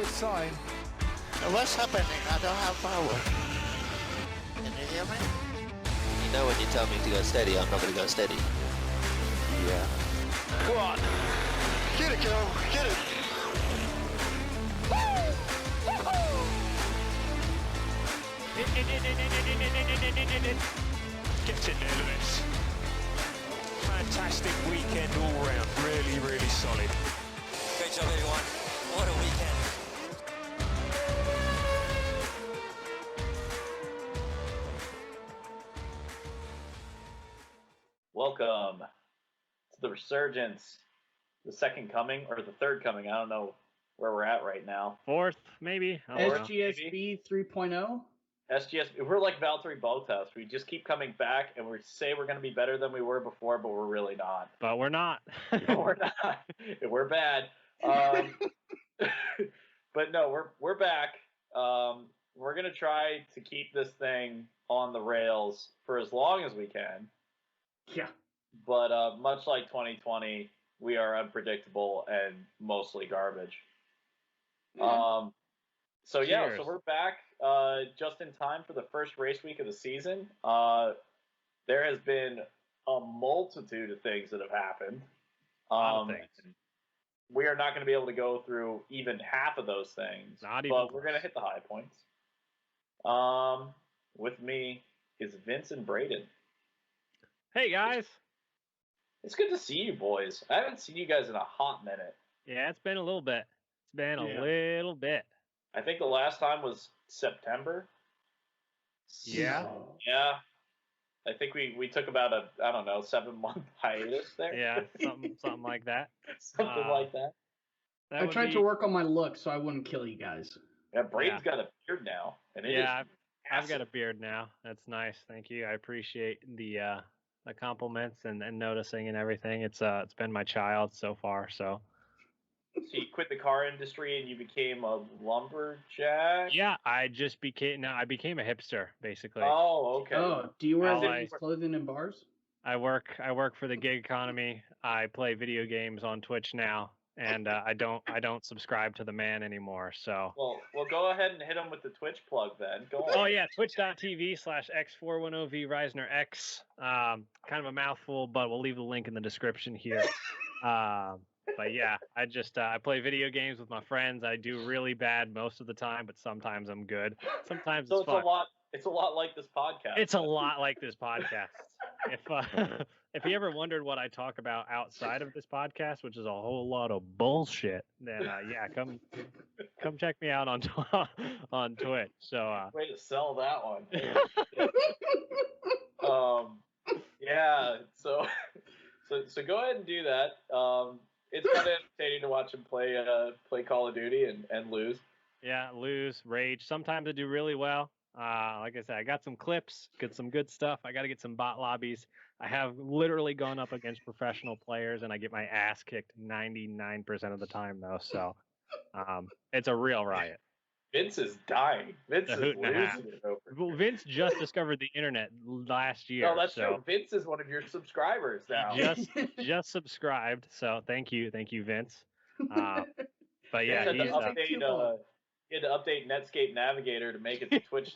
good sign. What's happening? I don't have power. Can you hear me? You know when you tell me to go steady, I'm not going to go steady. Yeah. Go on. Get it, girl. Get it. Get in there, Lewis. Fantastic weekend all round. Really, really solid. Great job, everyone. What a weekend. Welcome to the resurgence, the second coming, or the third coming. I don't know where we're at right now. Fourth, maybe. I don't know. SGSB 3.0? SGSB, we're like Valtteri Bottas. We just keep coming back, and we say we're going to be better than we were before, but we're really not. But we're not. We're not. We're bad. But no, we're back. We're going to try to keep this thing on the rails for as long as we can. Yeah. But much like 2020, we are unpredictable and mostly garbage. So yeah, Cheers. so we're back just in time for the first race week of the season. There has been a multitude of things that have happened. We are not going to be able to go through even half of those things, but we're going to hit the high points. With me is Vince and Braden. Hey, guys. It's good to see you boys. I haven't seen you guys in a hot minute. Yeah, it's been a little bit. It's been a little bit. I think the last time was September. Yeah. Yeah. I think we took about a, 7-month hiatus there. Yeah, something like that. Something like that. I tried to work on my look so I wouldn't kill you guys. Yeah, Braden's got a beard now. And I've got a beard now. That's nice. Thank you. I appreciate the compliments and noticing and everything. It's been my child so far, so. So you quit the car industry and you became a lumberjack? Yeah, I became a hipster, basically. Oh, okay. Oh, do you wear ladies' clothing in bars? I work for the gig economy. I play video games on Twitch now, and I don't subscribe to the man anymore. So. Well, go ahead and hit him with the Twitch plug then. Go on. Oh yeah, twitch.tv/x410VReisnerX. Kind of a mouthful, but we'll leave the link in the description here. But yeah, I play video games with my friends. I do really bad most of the time, but sometimes I'm good. Sometimes so it's fun. It's a lot like this podcast. It's a lot like this podcast. If you ever wondered what I talk about outside of this podcast, which is a whole lot of bullshit, then yeah, come check me out on Twitch. So way to sell that one. Yeah. So go ahead and do that. It's kind of entertaining to watch him play Call of Duty and lose. Yeah, lose, rage. Sometimes I do really well. Like I said, I got some clips, some good stuff. I got to get some bot lobbies. I have literally gone up against professional players, and I get my ass kicked 99% of the time, though. So it's a real riot. Vince is dying. Vince is losing it over. Well, Vince just discovered the internet last year. No, that's true. Vince is one of your subscribers now. Just subscribed. So thank you, Vince. But yeah, he had to update Netscape Navigator to make it to Twitch.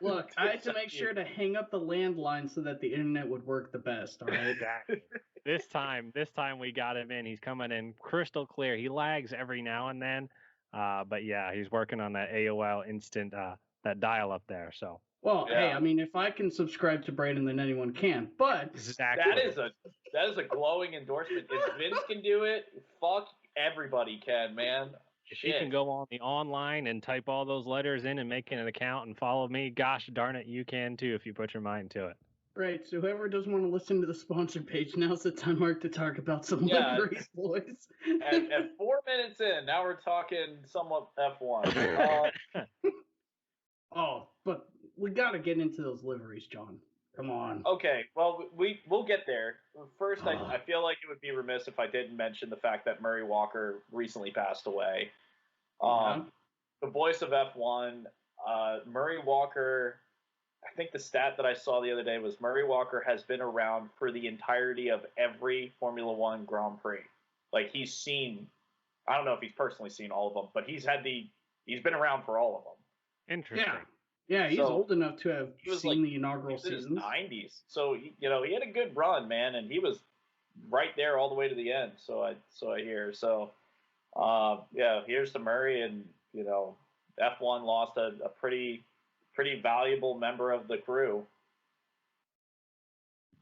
Look, I had to make sure to hang up the landline so that the internet would work the best. All right. Exactly. This time we got him in. He's coming in crystal clear. He lags every now and then. But yeah, he's working on that AOL instant, that dial up there. So. Well, yeah. Hey, I mean, if I can subscribe to Braden, then anyone can. But exactly. that is a glowing endorsement. If Vince can do it, fuck everybody can, man. If you can go on the online and type all those letters in and make an account and follow me, gosh darn it, you can too if you put your mind to it. Right, so whoever doesn't want to listen to the sponsor page, now's the time mark to talk about some liveries, boys. At 4 minutes in, now we're talking somewhat F1. Oh, but we got to get into those liveries, John. Come on. Okay, well, we'll get there. First, I feel like it would be remiss if I didn't mention the fact that Murray Walker recently passed away. The voice of F1, Murray Walker, I think the stat that I saw the other day was Murray Walker has been around for the entirety of every Formula One Grand Prix. Like, he's seen I don't know if he's personally seen all of them, but he's been around for all of them. Interesting. Yeah, he's So, old enough to have he was seen the inaugural He was in his seasons. 90s, so he had a good run, man, and he was right there all the way to the end. So I hear. So here's to Murray, and F1 lost a pretty valuable member of the crew.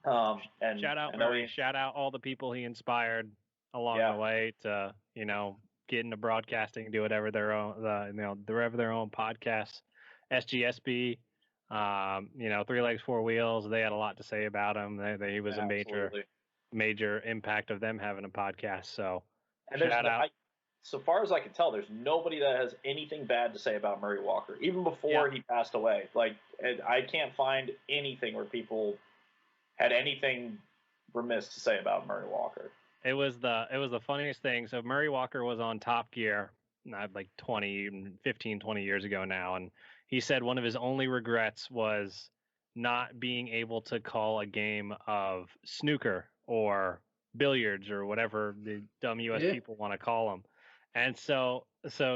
And shout out Murray. Shout out all the people he inspired along the way to get into broadcasting, do whatever their own whatever their own podcasts. SGSB, 3 Legs 4 Wheels. They had a lot to say about him. He was a major impact of them having a podcast. So shout out. So far as I can tell, there's nobody that has anything bad to say about Murray Walker, even before he passed away. Like, I can't find anything where people had anything remiss to say about Murray Walker. It was the funniest thing. So Murray Walker was on Top Gear like 15, 20 years ago now, and he said one of his only regrets was not being able to call a game of snooker or billiards or whatever the dumb US people want to call them. And so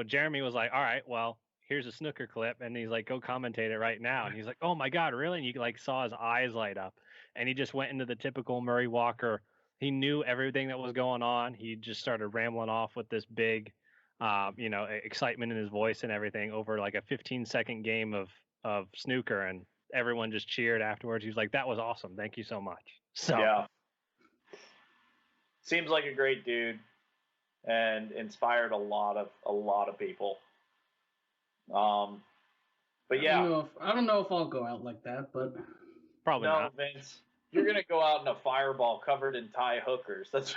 Jeremy was like, all right, well, here's a snooker clip. And he's like, go commentate it right now. And he's like, oh my God, really? And you like saw his eyes light up. And he just went into the typical Murray Walker. He knew everything that was going on. He just started rambling off with this big, excitement in his voice and everything over like a 15-second game of snooker. And everyone just cheered afterwards. He was like, that was awesome. Thank you so much. So yeah. Seems like a great dude and inspired a lot of people. But yeah, I don't know if I'll go out like that, but probably not. Vince, you're gonna go out in a fireball covered in Thai hookers. That's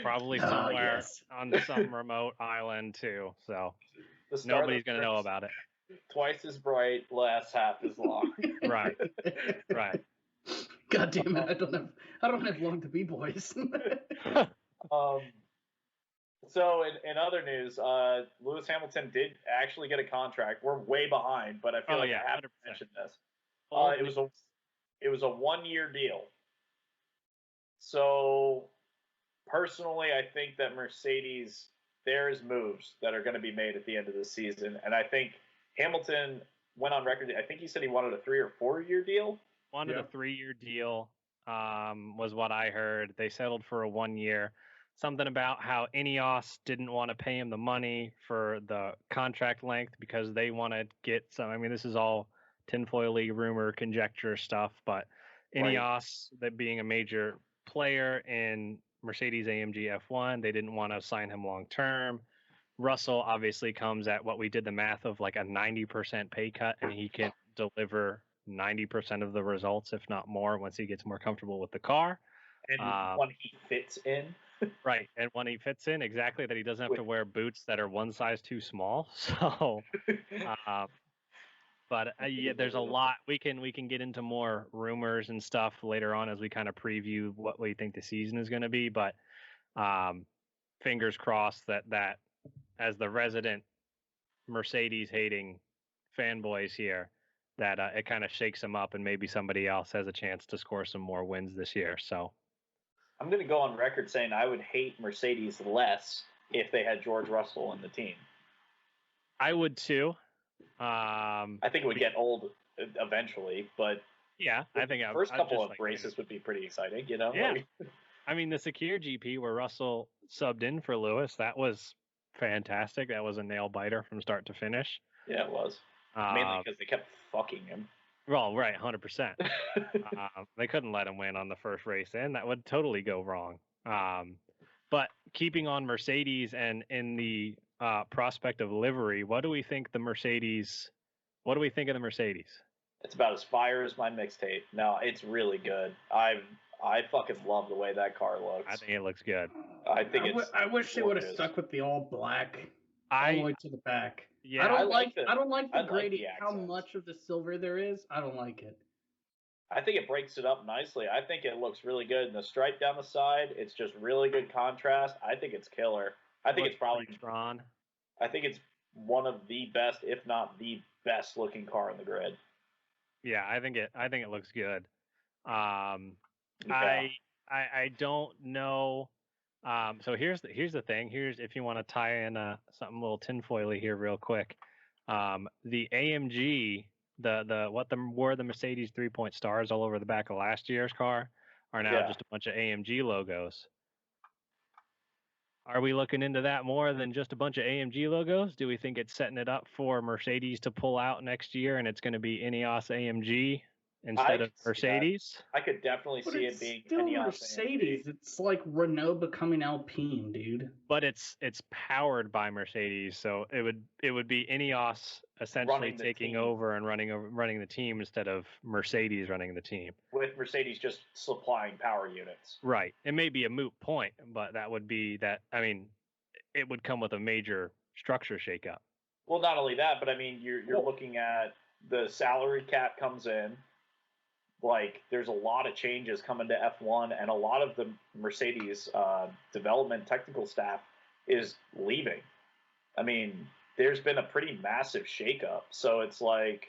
probably somewhere on some remote island too. So nobody's gonna know about it. Twice as bright, last half as long. Right. God damn it! I don't have long to be, boys. So in other news, Lewis Hamilton did actually get a contract. We're way behind, but I feel I have to mention this. It was a 1-year deal. So personally, I think that Mercedes, there's moves that are going to be made at the end of the season, and I think Hamilton went on record. I think he said he wanted a 3 or 4 year deal. Wanted a 3-year deal, was what I heard. They settled for a 1 year. Something about how Ineos didn't want to pay him the money for the contract length because they want to get some. I mean, this is all tinfoily rumor, conjecture stuff, but Ineos, that being a major player in Mercedes AMG F1, they didn't want to sign him long term. Russell obviously comes at what we did the math of like a 90% pay cut, and he can deliver 90% of the results, if not more, once he gets more comfortable with the car. And when he fits in. Right, and when he fits in, exactly, that he doesn't have to wear boots that are one size too small. So, there's a lot. We can get into more rumors and stuff later on as we kind of preview what we think the season is going to be. But fingers crossed that as the resident Mercedes hating fanboys here, that it kind of shakes them up and maybe somebody else has a chance to score some more wins this year. So I'm going to go on record saying I would hate Mercedes less if they had George Russell in the team. I would too. I think it would get old eventually, but yeah, I think the first couple of races would be pretty exciting, Yeah. I mean, the Sakir GP where Russell subbed in for Lewis, that was fantastic. That was a nail biter from start to finish. Yeah, it was. Mainly because they kept fucking him. Well, right, 100%. They couldn't let him win on the first race, and that would totally go wrong. But keeping on Mercedes and in the prospect of livery, what do we think of the Mercedes? It's about as fire as my mixtape. No, it's really good. I fucking love the way that car looks. I think it looks good. I wish they would have stuck with the all black all the way to the back. Yeah, I don't like the gradient. How much of the silver there is, I don't like it. I think it breaks it up nicely. I think it looks really good. And the stripe down the side, it's just really good contrast. I think it's killer. I think it's probably Tron. I think it's one of the best, if not the best looking car in the grid. Yeah, I think it looks good. Yeah. I don't know So here's the thing. Here's if you want to tie in something a little tinfoily here real quick. The AMG, were the Mercedes 3-point stars all over the back of last year's car are now just a bunch of AMG logos. Are we looking into that more than just a bunch of AMG logos? Do we think it's setting it up for Mercedes to pull out next year and it's going to be Ineos AMG instead of Mercedes? I could definitely see it being still Mercedes. It's like Renault becoming Alpine, dude. But it's powered by Mercedes, so it would be Ineos essentially taking over and running the team instead of Mercedes running the team. With Mercedes just supplying power units. Right. It may be a moot point, but that would be that. I mean, it would come with a major structure shakeup. Well, not only that, but I mean, you're looking at the salary cap comes in. Like, there's a lot of changes coming to F1, and a lot of the Mercedes development technical staff is leaving. I mean, there's been a pretty massive shakeup. So it's like,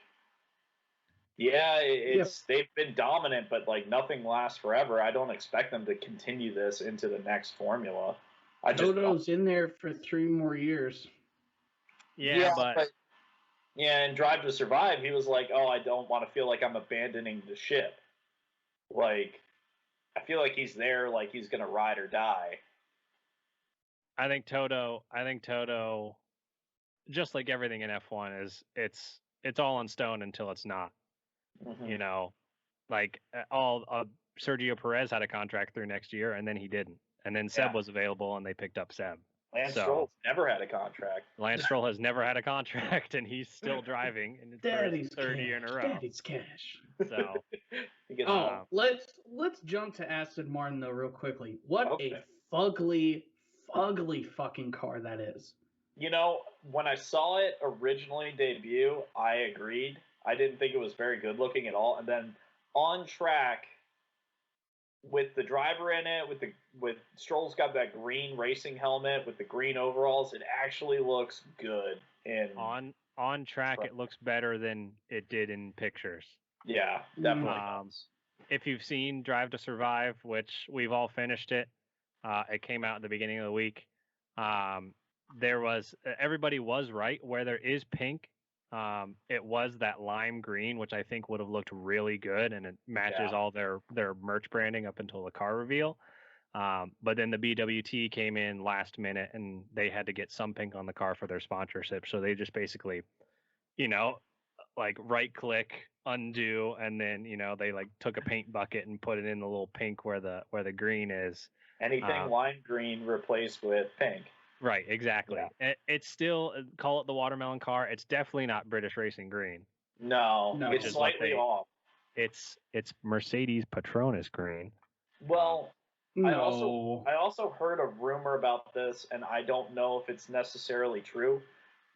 they've been dominant, but like nothing lasts forever. I don't expect them to continue this into the next formula. Toto's in there for 3 more years. But in Drive to Survive, he was like, "Oh, I don't want to feel like I'm abandoning the ship." Like, I feel like he's there, like he's gonna ride or die. I think Toto, just like everything in F1, it's all in stone until it's not. Mm-hmm. You know, like Sergio Perez had a contract through next year, and then he didn't, and then Seb was available, and they picked up Seb. Lance Stroll's never had a contract. Lance Stroll has never had a contract, and he's still driving in his third year in a row. Daddy's cash. So, let's jump to Aston Martin though, real quickly. What a fugly fucking car that is. You know, when I saw it originally debut, I agreed. I didn't think it was very good looking at all, and then on track, with the driver in it, with Stroll's got that green racing helmet with the green overalls, it actually looks good. On track, it looks better than it did in pictures. Yeah, definitely. If you've seen Drive to Survive, which we've all finished it, it came out at the beginning of the week. Everybody was right where there is pink. It was that lime green, which I think would have looked really good, and it matches all their merch branding up until the car reveal. But then the BWT came in last minute, and they had to get some pink on the car for their sponsorship. So they just basically, like right click, undo, and then they like took a paint bucket and put it in the little pink where the green is. Anything lime green replaced with pink. Right, exactly. Yeah. It's still, call it the watermelon car. It's definitely not British Racing Green. No, it's slightly off. It's Mercedes Petronas Green. Well, no. I also heard a rumor about this, and I don't know if it's necessarily true.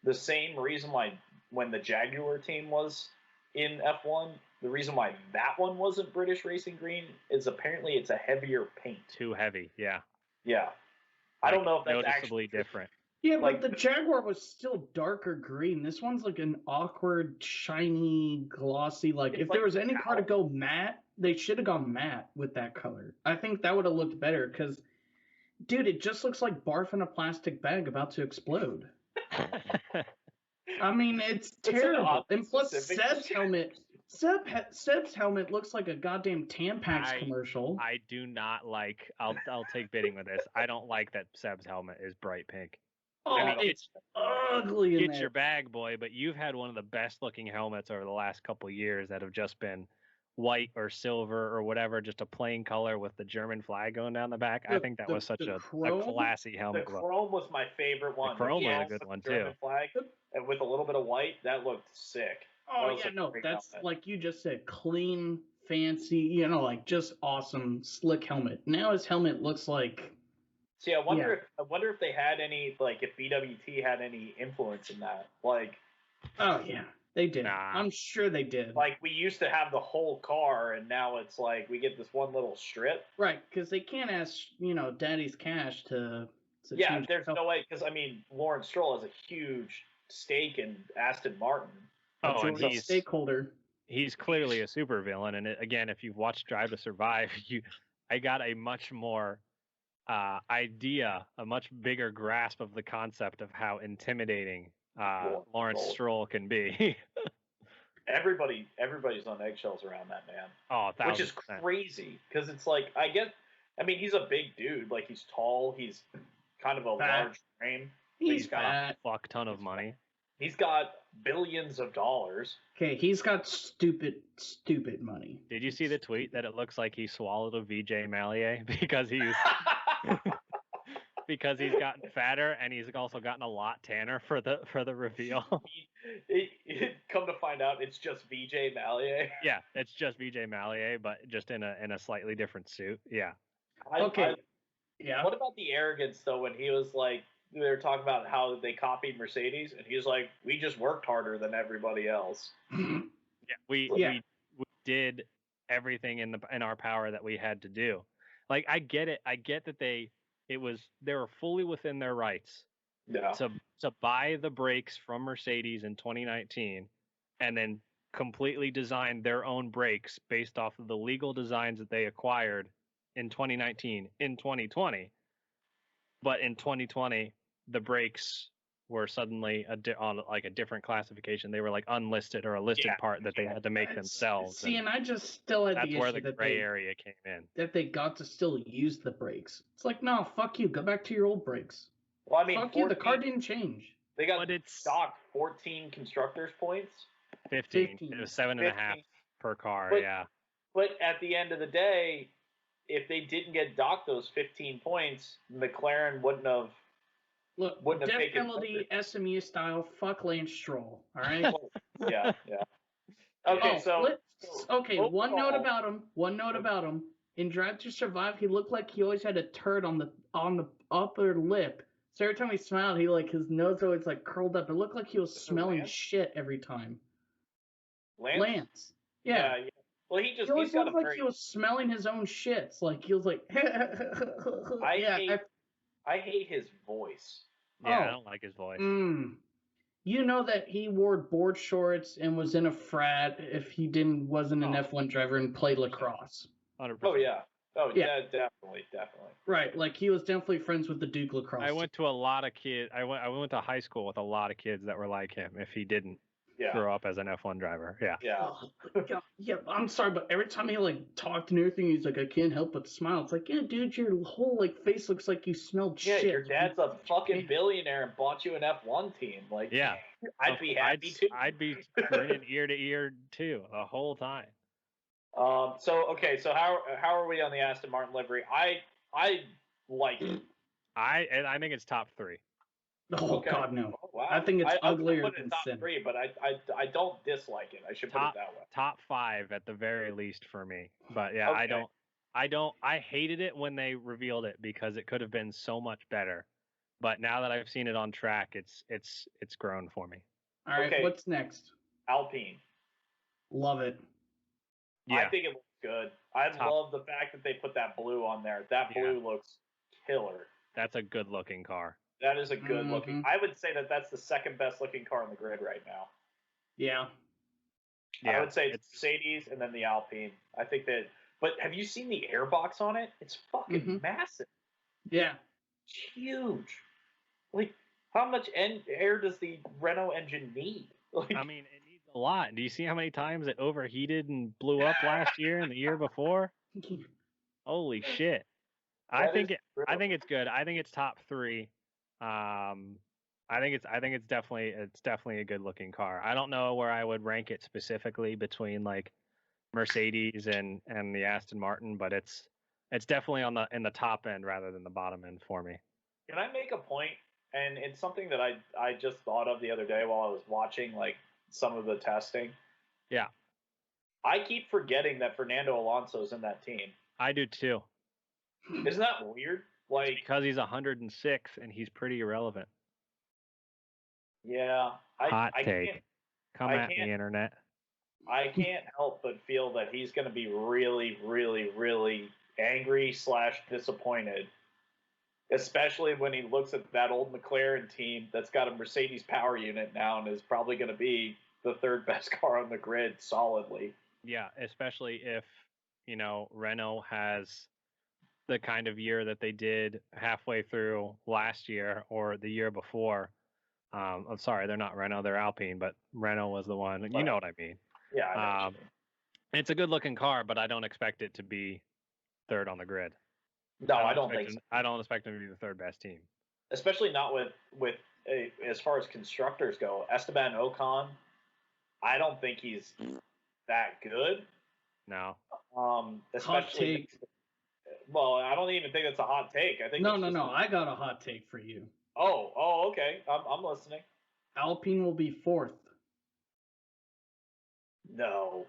The same reason why when the Jaguar team was in F1, the reason why that one wasn't British Racing Green is apparently it's a heavier paint. Too heavy, yeah. Yeah. I don't know if that's noticeably actually different. Yeah, but the Jaguar was still darker green. This one's like an awkward, shiny, glossy. If there was any car to go matte, they should have gone matte with that color. I think that would have looked better because, dude, it just looks like barf in a plastic bag about to explode. I mean, it's terrible. And plus, Seb's helmet looks like a goddamn Tampax commercial. I do not like. I'll take bidding with this. I don't like that Seb's helmet is bright pink. Oh, I mean, it's ugly. Get your bag, boy. But you've had one of the best looking helmets over the last couple of years that have just been white or silver or whatever, just a plain color with the German flag going down the back. I think that was such a classy helmet. The chrome was my favorite one. The chrome was a good one too. Flag, and with a little bit of white, that looked sick. Oh yeah, no, that's helmet. Like you just said, clean, fancy, like just awesome, slick helmet. Now his helmet looks like. See, I wonder if they had any, like, if BWT had any influence in that, like. Oh yeah, they did. Nah. I'm sure they did. Like we used to have the whole car, and now it's like we get this one little strip. Right, because they can't ask Daddy's cash to yeah, there's no way. Because I mean, Lawrence Stroll has a huge stake in Aston Martin. Oh, and he's a stakeholder. He's clearly a supervillain, and again, if you've watched Drive to Survive, I got a much more idea, a much bigger grasp of the concept of how intimidating Lawrence Stroll can be. Everybody's on eggshells around that man. Oh, 1000%. Which is crazy because it's like I mean, he's a big dude. Like he's tall. He's kind of a large frame. He's got fat. A fuck ton of money. He's got billions of dollars. Okay, he's got stupid money. Did you see the tweet that it looks like he swallowed a VJ Mallier because he's because he's gotten fatter and he's also gotten a lot tanner for the reveal? Come to find out, it's just VJ Mallier. Yeah, it's just VJ Mallier, but just in a slightly different suit. Yeah. Yeah. What about the arrogance though? When he was like, they were talking about how they copied Mercedes, and he was like, "We just worked harder than everybody else." Yeah, we did everything in our power that we had to do. Like, I get it. I get that they were fully within their rights to buy the brakes from Mercedes in 2019 and then completely design their own brakes based off of the legal designs that they acquired in 2019 in 2020. But in 2020, the brakes were suddenly on like a different classification. They were like unlisted or a listed part that they had to make themselves. See, and I just still had that's the where issue the gray area came in. That they got to still use the brakes. It's like, no, fuck you. Go back to your old brakes. Well, I mean, fuck you. The car didn't change. They got docked 14 constructors points. 15. It was 7.5 per car. Yeah. But at the end of the day, if they didn't get docked those 15 points, McLaren wouldn't have. Look, death penalty SMU style. Fuck Lance Stroll. All right. Yeah. Okay, One note about him. In Drive to Survive, he looked like he always had a turd on the upper lip. So every time he smiled, his nose always like curled up. It looked like he was smelling shit every time. Lance. Yeah. Well, he always looked like he was smelling his own shits. Like he was like. I hate his voice. Yeah, I don't like his voice. You know that he wore board shorts and was in a frat if he wasn't an F1 driver and played lacrosse. 100%. Oh yeah. Oh yeah, definitely. Right, like he was definitely friends with the Duke lacrosse. I went to a lot of kids. I went to high school with a lot of kids that were like him. If he didn't grow up as an F1 driver, yeah. I'm sorry, but every time he like talked and everything, he's like, I can't help but smile. It's like, yeah, dude, your whole like face looks like you smelled shit. Yeah, your dad's a fucking billionaire and bought you an F1 team. Like, I'd be happy too. I'd be grinning ear to ear too the whole time. So how are we on the Aston Martin livery? I like it. I think it's top 3. Oh God, no! Oh, wow. I think it's uglier put it in top 3, but I don't dislike it. I should put it that way. Top 5 at the very least for me. But yeah, I hated it when they revealed it because it could have been so much better. But now that I've seen it on track, it's grown for me. All right, what's next? Alpine. Love it. Yeah. I think it looks good. I love the fact that they put that blue on there. That blue looks killer. That's a good looking car. That is a good looking. I would say that's the second best looking car on the grid right now. Yeah. I would say it's Mercedes and then the Alpine. I think that. But have you seen the airbox on it? It's fucking massive. Yeah. It's huge. Like, how much air does the Renault engine need? Like, I mean, it needs a lot. Do you see how many times it overheated and blew up last year and the year before? Holy shit! I think it's good. I think it's top 3. I think it's definitely a good looking car. I don't know where I would rank it specifically between like Mercedes and the Aston Martin, but it's definitely in the top end rather than the bottom end for me. Can I make a point? And it's something that I just thought of the other day while I was watching like some of the testing. Yeah. I keep forgetting that Fernando Alonso's in that team. I do too. Isn't that weird? Like, because he's 106 and he's pretty irrelevant. Yeah. Hot take. Come at me, internet. I can't help but feel that he's going to be really, really, really angry / disappointed. Especially when he looks at that old McLaren team that's got a Mercedes power unit now and is probably going to be the 3rd best car on the grid solidly. Yeah, especially if, Renault has the kind of year that they did halfway through last year or the year before. I'm sorry, they're not Renault, they're Alpine, but Renault was the one. You know what I mean. Yeah, I know what you mean. It's a good looking car, but I don't expect it to be third on the grid. No, I don't think so. I don't expect them to be the third best team. Especially not with as far as constructors go. Esteban Ocon, I don't think he's that good. No. Especially. Hot take. Well, I don't even think that's a hot take. I think No. I got a hot take for you. Oh, okay. I'm listening. Alpine will be 4th. No.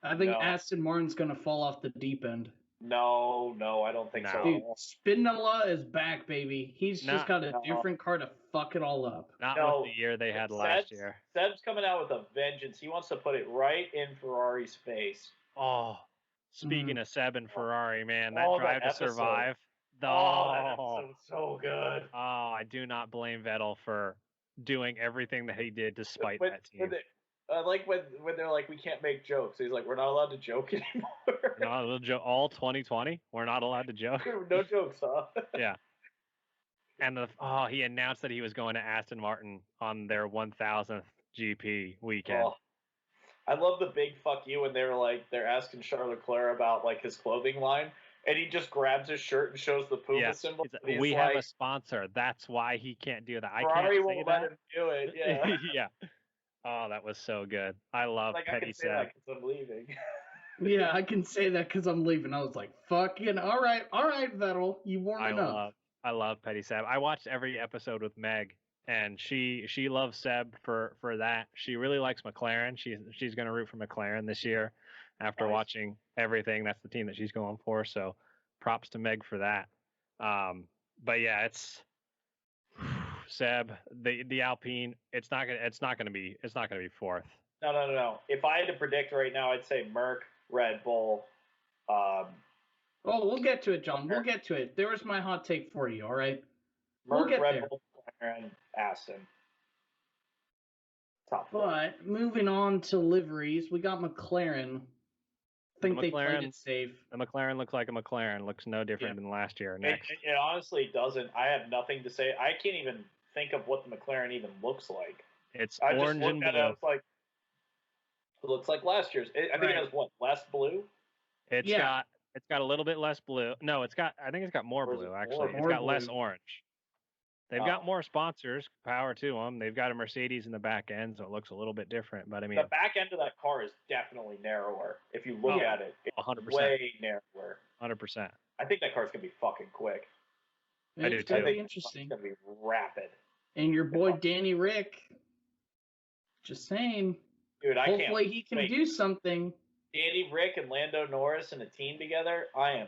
I think Aston Martin's going to fall off the deep end. No, I don't think so. Dude, Spinola is back, baby. He's just got a different car to fuck it all up. Not with the year they had last year. Seb's coming out with a vengeance. He wants to put it right in Ferrari's face. Oh, speaking of Seb and Ferrari, man, that Drive to Survive. That episode's so good. Oh, I do not blame Vettel for doing everything that he did to spite that team. I like when they're like, we can't make jokes. He's like, we're not allowed to joke anymore. Not allowed to joke. All 2020, we're not allowed to joke. No jokes, huh? Yeah. And he announced that he was going to Aston Martin on their 1000th GP weekend. Oh, I love the big fuck you when they're asking Charles Leclerc about like his clothing line, and he just grabs his shirt and shows the Puma symbol. We have a sponsor. That's why he can't do that. Ferrari won't let him do it. Yeah. Yeah. Oh, that was so good. I love Petty Seb. I can say that because I'm leaving. Yeah, I can say that because I'm leaving. I was like, fucking, all right, Vettel, you warming up. I love Petty Seb. I watched every episode with Meg, and she loves Seb for that. She really likes McLaren. She's going to root for McLaren this year after watching everything. That's the team that she's going for. So props to Meg for that. But yeah, it's Seb, the Alpine. It's not gonna be 4th. No. If I had to predict right now, I'd say Merc, Red Bull. We'll get to it, John. We'll get to it. There was my hot take for you. All right. Merc, Red Bull, McLaren, Aston. Top 4. But moving on to liveries, we got McLaren. I think they played it safe. The McLaren looks like a McLaren. Looks no different than last year. Next. It honestly doesn't. I have nothing to say. I can't even think of what the McLaren even looks like. It's orange and blue. It looks like last year's. I think it has less blue. It's got a little bit less blue. No, I think it's got more blue actually. It's got less orange. They've got more sponsors. Power to them. They've got a Mercedes in the back end, so it looks a little bit different. But I mean, the back end of that car is definitely narrower. If you look at it, it's 100%. way narrower. 100%. I think that car's gonna be fucking quick. I do too. It's gonna be interesting. It's gonna be rapid. And your boy Danny Rick. Just saying. Dude, hopefully he can do something. Danny Rick and Lando Norris in a team together. I am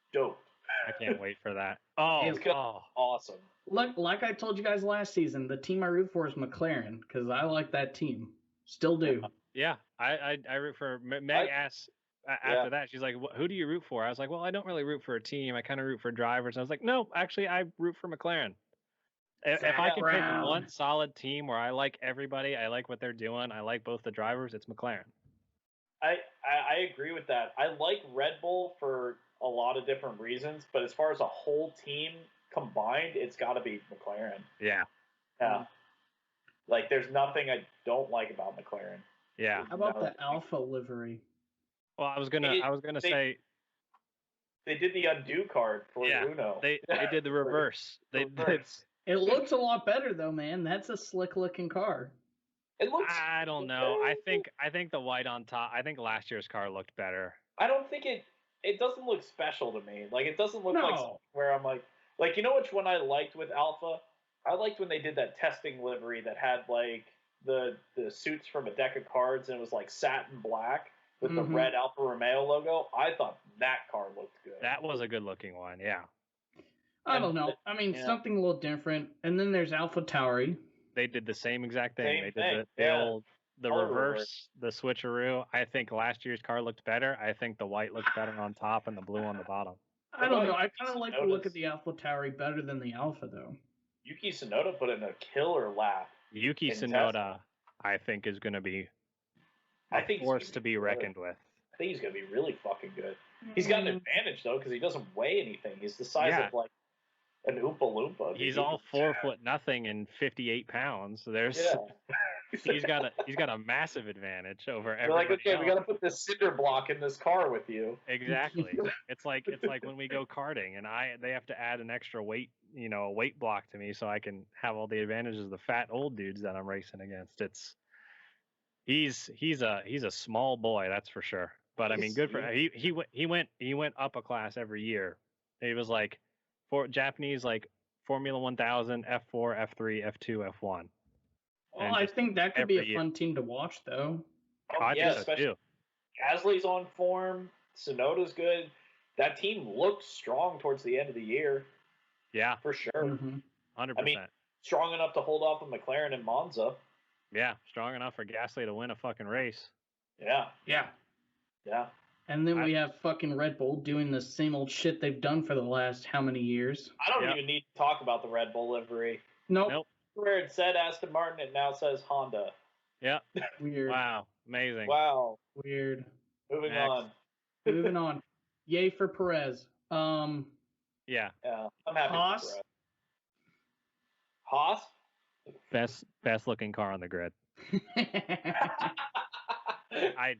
stoked. I can't wait for that. It's gonna be awesome. Look, like I told you guys last season, the team I root for is McLaren because I like that team. Still do. Yeah, I root for. Meg asked after that. She's like, "Who do you root for?" I was like, "Well, I don't really root for a team. I kind of root for drivers." I was like, "No, actually, I root for McLaren. If I can pick one solid team where I like everybody, I like what they're doing, I like both the drivers, it's McLaren." I agree with that. I like Red Bull for a lot of different reasons, but as far as a whole team combined, it's got to be McLaren. Yeah. Like, there's nothing I don't like about McLaren. Yeah. How about the Alpha livery? Well, I was gonna say they did the undo card for Uno. They did the reverse. It looks a lot better though, man. That's a slick looking car. It looks. I don't know. I think the white on top. I think last year's car looked better. I don't think it doesn't look special to me. Like, it doesn't look like something where I'm like, you know which one I liked with Alpha? I liked when they did that testing livery that had like the suits from a deck of cards and it was like satin black with the red Alfa Romeo logo. I thought that car looked good. That was a good looking one, yeah. I don't know. I mean, something a little different. And then there's Alpha Tauri. They did the same exact thing. They did the reverse, the switcheroo. I think last year's car looked better. I think the white looked better on top and the blue on the bottom. I don't know. I kind of like the look of the Alpha Tauri better than the Alpha, though. Yuki Tsunoda put in a killer lap. Yuki Tsunoda, I think, is going to be a force to be reckoned with. I think he's going to be really fucking good. He's got an advantage though because he doesn't weigh anything. He's the size of like an Oompa Loompa. He's all 4 foot nothing and 58 pounds. So there's he's got a massive advantage over everybody. Like, okay, else. we got to put this cinder block in this car with you. Exactly. It's like when we go karting and they have to add an extra weight, a weight block to me so I can have all the advantages of the fat old dudes that I'm racing against. He's a small boy, that's for sure. But I mean, good for he went up a class every year. He was like for Japanese like Formula 1000, F4, F3, F2, F1. Well, I think that could be a fun team to watch, though. Especially Gasly's on form. Sonoda's good. That team looked strong towards the end of the year. Yeah, for sure. 100%. I mean, strong enough to hold off a McLaren and Monza. Yeah, strong enough for Gasly to win a fucking race. Yeah. And then we have fucking Red Bull doing the same old shit they've done for the last how many years? I don't even need to talk about the Red Bull livery. Nope. Where it said Aston Martin, it now says Honda. Yeah. Weird. Wow. Amazing. Wow. Weird. Moving on. Moving on. Yay for Perez. Yeah. I'm happy Haas? for Perez. Haas? Best looking car on the grid. I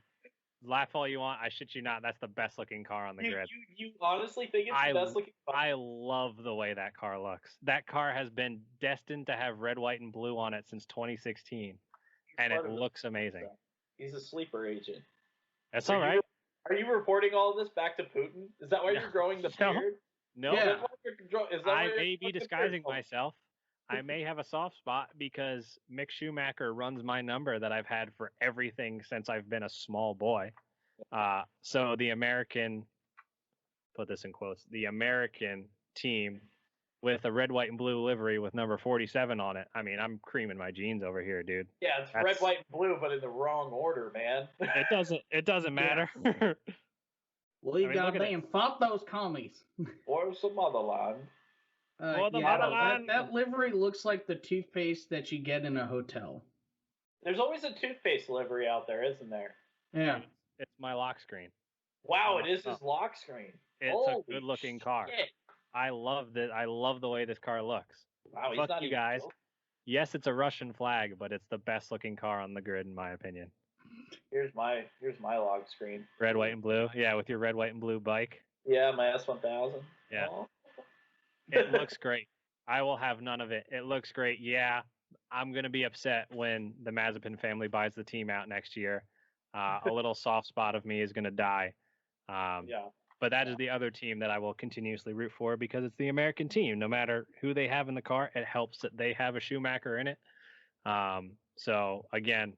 laugh all you want. I shit you not. That's the best looking car on the grid. You honestly think it's the best looking car? I love the way that car looks. That car has been destined to have red, white, and blue on it since 2016, and it looks amazing. He's a sleeper agent. That's all right. Are you reporting all this back to Putin? Is that why you're growing the beard? No. Yeah. I may be disguising myself. I may have a soft spot because Mick Schumacher runs my number that I've had for everything since I've been a small boy. So the American, put this in quotes, the American team with a red, white, and blue livery with number 47 on it. I mean, I'm creaming my jeans over here, dude. Yeah, it's red, white, and blue, but in the wrong order, man. It doesn't matter. Well, you goddamn fought those commies. Or some motherland. That livery looks like the toothpaste that you get in a hotel. There's always a toothpaste livery out there, isn't there? Yeah. It's my lock screen. Wow, it is his lock screen. It's a good-looking car. I love it. I love the way this car looks. Wow, Fuck you guys. Yes, it's a Russian flag, but it's the best-looking car on the grid, in my opinion. Here's my lock screen. Red, white, and blue. Yeah, with your red, white, and blue bike. Yeah, my S1000. Yeah. Aww. It looks great. I will have none of it. It looks great. Yeah, I'm going to be upset when the Mazepin family buys the team out next year. A little soft spot of me is going to die. But that is the other team that I will continuously root for because it's the American team. No matter who they have in the car, it helps that they have a Schumacher in it. So, again,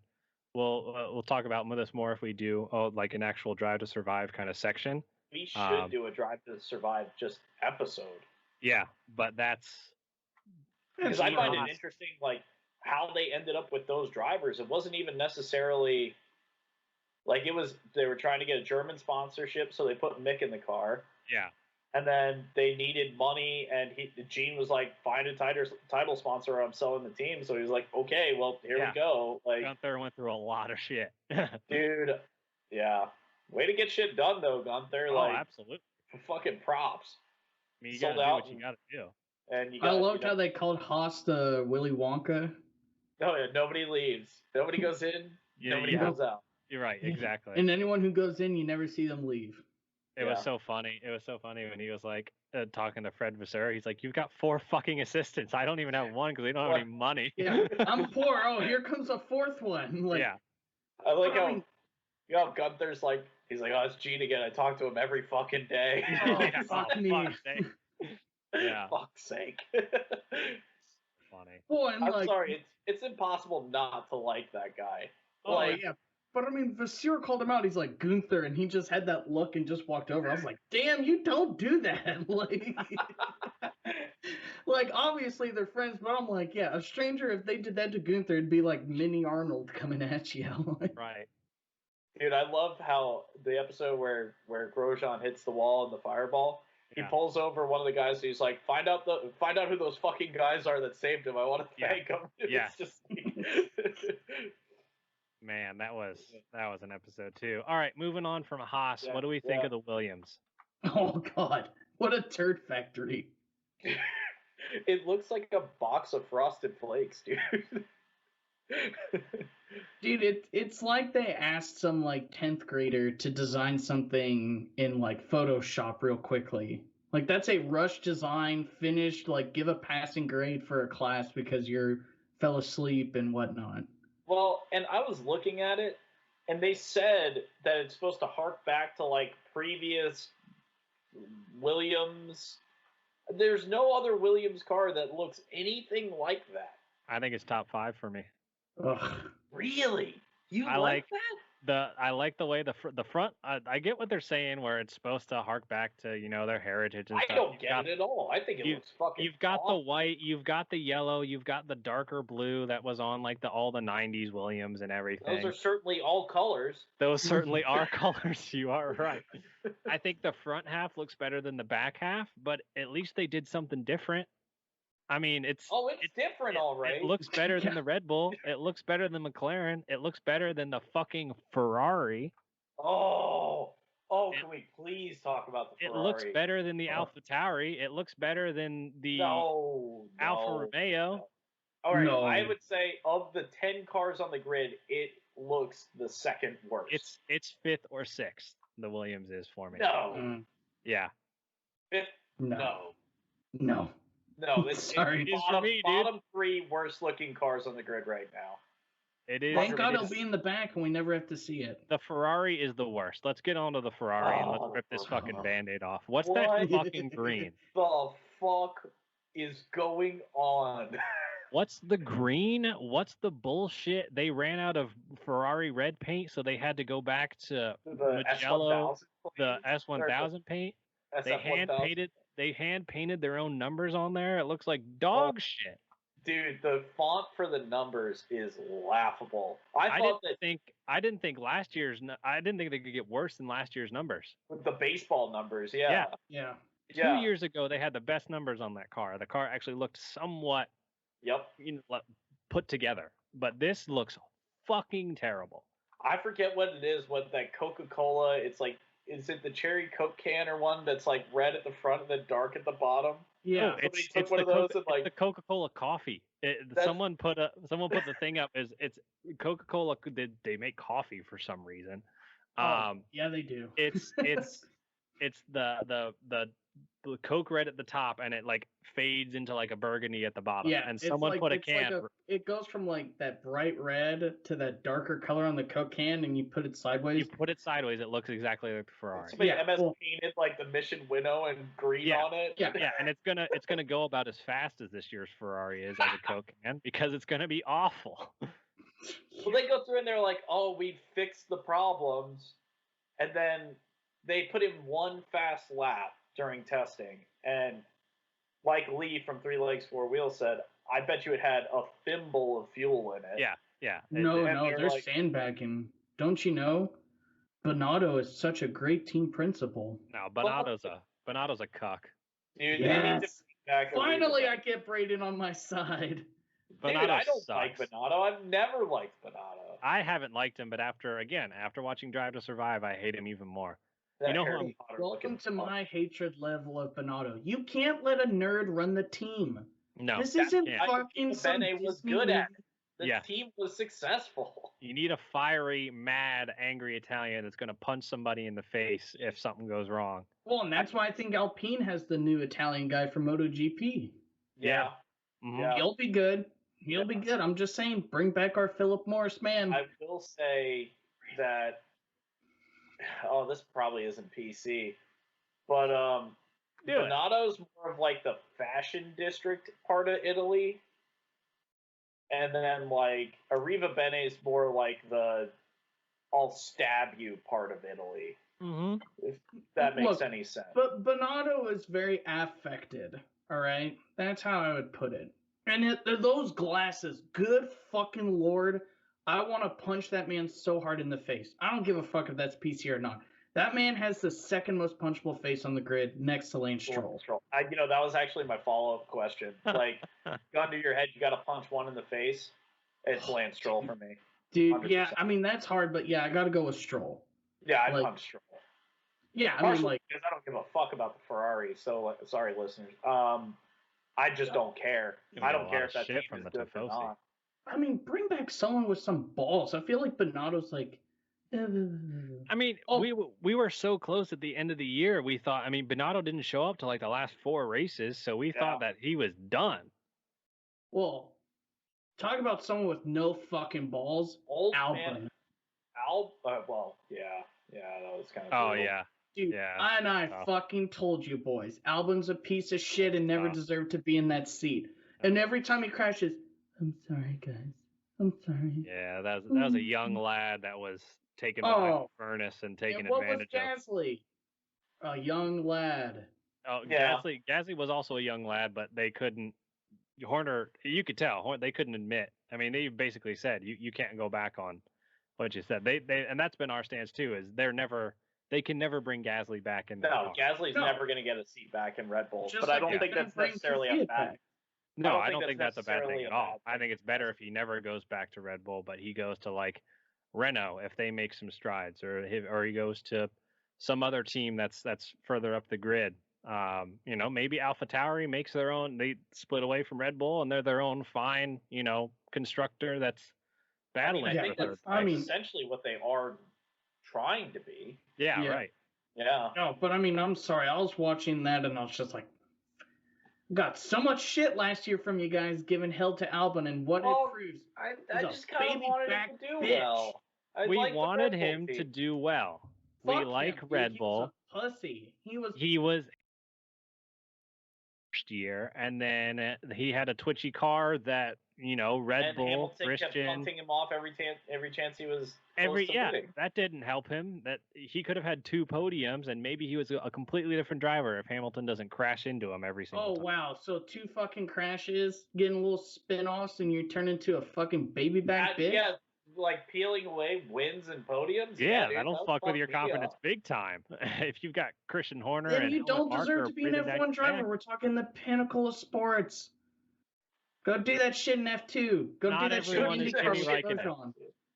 we'll talk about this more if we do like an actual Drive to Survive kind of section. We should do a Drive to Survive just episode. Yeah, but that's because I find it interesting, like how they ended up with those drivers. It wasn't even necessarily like they were trying to get a German sponsorship, so they put Mick in the car. Yeah, and then they needed money, and Gene was like, "Find a title sponsor, or I'm selling the team." So he was like, "Okay, well, here we go." Like Gunther went through a lot of shit, dude. Yeah, way to get shit done though, Gunther. Like, absolutely. Fucking props. I mean, you gotta do what you gotta do. And I loved how they called Haas the Willy Wonka. No, nobody leaves. Nobody goes in. Nobody goes out. You're right, exactly. And anyone who goes in, you never see them leave. It was so funny. It was so funny when he was like talking to Fred Vasseur. He's like, "You've got 4 fucking assistants. I don't even have one because we don't have any money." Yeah, I'm poor. Oh, here comes a 4th one. Like, yeah. I like how Gunther's like, he's like, "Oh, it's Gene again. I talk to him every fucking day." Fuck me. Yeah. Fuck's sake. Funny. Boy, I'm sorry. It's impossible not to like that guy. Oh, yeah. But I mean, Vasseur called him out. He's like, Gunther, and he just had that look and just walked over. I was like, damn, you don't do that. Like obviously they're friends, but I'm like, yeah, a stranger, if they did that to Gunther, it'd be like Mini Arnold coming at you. Right. Dude, I love how the episode where Grosjean hits the wall in the fireball, he pulls over one of the guys. And he's like, find out who those fucking guys are that saved him. I want to thank them. Yeah. It's just Man, that was an episode too. All right, moving on from Haas. What do we think of the Williams? Oh God, what a turd factory! It looks like a box of Frosted Flakes, dude. Dude, it's like they asked some like 10th grader to design something in like Photoshop real quickly. Like that's a rush design, finished, like give a passing grade for a class because you fell asleep and whatnot. Well, and I was looking at it, and they said that it's supposed to hark back to like previous Williams. There's no other Williams car that looks anything like that. I think it's top 5 for me. Ugh. Really? You I like like that? I like the way the front. I get what they're saying, where it's supposed to hark back to their heritage and I stuff. don't get it at all. I think it looks fucking. You've got the awesome. white, you've got the yellow, you've got the darker blue that was on like all the '90s Williams and everything. Those are certainly all colors. Those certainly are colors. You are right. I think the front half looks better than the back half, but at least they did something different. I mean, it's different, all right. It looks better than the Red Bull. It looks better than McLaren. It looks better than the fucking Ferrari. Can we please talk about the Ferrari? It looks better than the AlphaTauri. It looks better than the Alfa Romeo. No. All right, No. I would say of the 10 cars on the grid, it looks the second worst. It's 5th or 6th. The Williams is for me. No. Yeah. 5th? No. No. It's Sorry. bottom 3 worst looking cars on the grid right now. It is. Thank God it'll be in the back and we never have to see it. The Ferrari is the worst. Let's get on to the Ferrari and let's rip this fucking Band-Aid off. What's that fucking green? The fuck is going on? What's the green? What's the bullshit? They ran out of Ferrari red paint, so they had to go back to The Mugello, S1000 the S1000 paint. They hand painted their own numbers on there. It looks like dog shit. Dude, the font for the numbers is laughable. I didn't think last year's. I didn't think they could get worse than last year's numbers. With the baseball numbers, yeah. 2 years ago, they had the best numbers on that car. The car actually looked somewhat, put together. But this looks fucking terrible. I forget what it is. What that Coca-Cola? It's like, is it the cherry Coke can or one that's like red at the front and then dark at the bottom? Yeah, it's the Coca-Cola coffee. Someone put the thing up as it's Coca-Cola. They make coffee for some reason. Yeah, they do. It's the Coke red at the top, and it like fades into like a burgundy at the bottom. Yeah, and someone put a can. It goes from like that bright red to that darker color on the Coke can, and you put it sideways. You put it sideways, it looks exactly like the Ferrari. MS painted like the Mission Winnow and green on it. Yeah, and it's gonna go about as fast as this year's Ferrari is as a Coke can because it's gonna be awful. Well, they go through and they're like, "Oh, we fixed the problems," and then they put in one fast lap during testing, and like Lee from 3 Legs 4 Wheels said, I bet you it had a thimble of fuel in it. Yeah. No, they're sandbagging. Don't you know? Bernardo is such a great team principal. No, Bernardo's a cuck. Dude, yes. Finally, I get Braden on my side. Dude, I don't like Bernardo. I've never liked Bernardo. I haven't liked him, but after watching Drive to Survive, I hate him even more. Welcome to my hatred level of Bernardo. You can't let a nerd run the team. No, this isn't fucking some Bene was good at it. The team was successful. You need a fiery, mad, angry Italian that's going to punch somebody in the face if something goes wrong. Well, and that's why I think Alpine has the new Italian guy from MotoGP. Yeah. Mm-hmm. Yeah. He'll be good. He'll be good. I'm just saying, bring back our Philip Morris, man. I will say that. Oh, this probably isn't PC, but Bonato's more of like the fashion district part of Italy, and then like Arriva Bene is more like the I'll stab you part of Italy. Mm-hmm. If that makes any sense. But Bonato is very affected. All right, that's how I would put it. And those glasses, good fucking lord. I want to punch that man so hard in the face. I don't give a fuck if that's PC or not. That man has the second most punchable face on the grid next to Lance Stroll. That was actually my follow-up question. Like, gun to your head, you got to punch one in the face. It's Lance Stroll for me. Dude, 100%. yeah, I mean, that's hard, but yeah, I got to go with Stroll. Yeah, I'd punch Stroll. Yeah, I mean, Partially like, because I don't give a fuck about the Ferrari. So sorry, listeners. I just don't care. Gonna I get a don't lot care of if that shit team from is the good or Tifosi. not. I mean, bring back someone with some balls. I feel like Bernardo's like. I mean, Oh. we were so close at the end of the year. We thought. I mean, Bernardo didn't show up to like the last 4 races, so we thought that he was done. Well, talk about someone with no fucking balls. Old Albon. man. Well, yeah, that was kind of. Oh brutal. yeah. Dude, Yeah, I tough. fucking told you, boys. Albon's a piece of shit and never tough. deserved to be in that seat. And every time he crashes, I'm sorry, guys. I'm sorry. Yeah, that was a young lad that was taken behind the furnace and taken And what was advantage of. Gasly? A young lad. Oh, Yeah. Gasly was also a young lad, but they couldn't. Horner, you could tell they couldn't admit. I mean, they basically said you can't go back on what you said. They and that's been our stance too. Is they can never bring Gasly back in. No, Gasly's never going to get a seat back in Red Bull. Just But I like don't they're think gonna that's bring necessarily a Kvyat bad. back. No, I don't think that's a bad thing necessarily at a all. bad I think it's better if he never goes back to Red Bull, but he goes to like Renault if they make some strides, or he goes to some other team that's further up the grid. Maybe AlphaTauri makes their own. They split away from Red Bull and they're their own fine, constructor that's battling. I think for that's third place. essentially what they are trying to be. Yeah, right. Yeah. No, but I mean, I'm sorry. I was watching that and I was just like, got so much shit last year from you guys giving hell to Albon, and what it proves. I just kind of wanted him to do well. We wanted him to do well. We like Red Bull. He was a pussy. He was first year, and then he had a twitchy car that Red Bull, Hamilton Christian, kept punting him off every chance he was that didn't help him. That he could have had 2 podiums, and maybe he was a completely different driver if Hamilton doesn't crash into him every single time. Oh wow! So 2 fucking crashes, getting little spin-offs, and you turn into a fucking baby back bitch. Yeah, like peeling away wins and podiums. Yeah, that'll fuck with your confidence big time. If you've got Christian Horner then and you don't deserve to be an F1 driver. We're talking the pinnacle of sports. Go do that shit in F2. Go do that shit in IndyCar.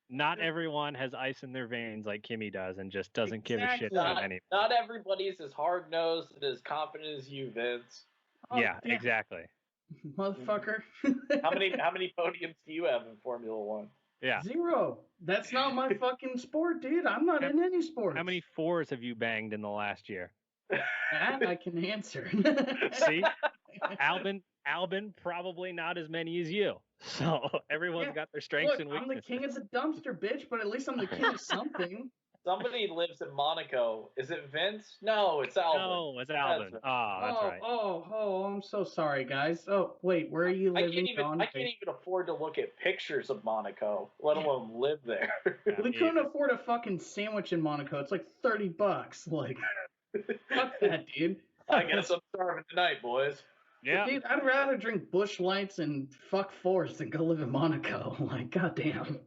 Not everyone has ice in their veins like Kimi does and just doesn't give a shit about anything. Not everybody's as hard-nosed and as confident as you, Vince. Yeah, exactly. Motherfucker. How many podiums do you have in Formula One? Yeah. 0. That's not my fucking sport, dude. I'm not in any sport. How many 4s have you banged in the last year? That I can answer. See? Albin, probably not as many as you. So everyone's got their strengths and weaknesses. I'm the king of the dumpster, bitch, but at least I'm the king of something. Somebody lives in Monaco. Is it Vince? No, it's Albin. No, it's Albin. That's right. Oh, I'm so sorry, guys. Oh, wait, where are you living? I can't even afford to look at pictures of Monaco, let alone live there. We couldn't afford a fucking sandwich in Monaco. It's like $30. Like, fuck that, dude. I guess I'm starving tonight, boys. Yeah. Dude, I'd rather drink Busch Lights and fuck Force than go live in Monaco. Like, goddamn.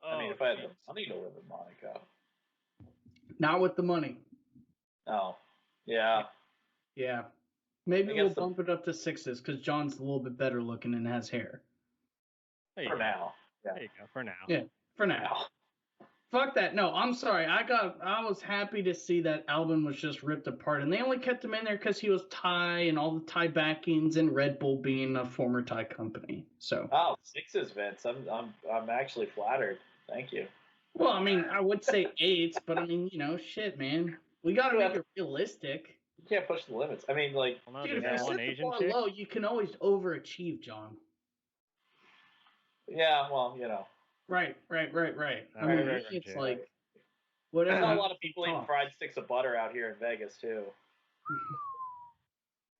I mean, if I had the money to live in Monaco. Not with the money. Oh, yeah. Yeah. Maybe we'll bump it up to 6s because John's a little bit better looking and has hair. For now. Yeah. There you go. For now. Yeah, for now. Fuck that. No, I'm sorry. I was happy to see that Albin was just ripped apart, and they only kept him in there because he was Thai and all the Thai backings and Red Bull being a former Thai company. So. Oh, 6s, Vince. I'm actually flattered. Thank you. Well, I mean, I would say 8s, but I mean, shit, man. We gotta make it realistic. You can't push the limits. I mean, like, dude, if you set the bar low, you can always overachieve, John. Yeah, well, Right. I mean, it's like whatever. There's a lot of people eating fried sticks of butter out here in Vegas too.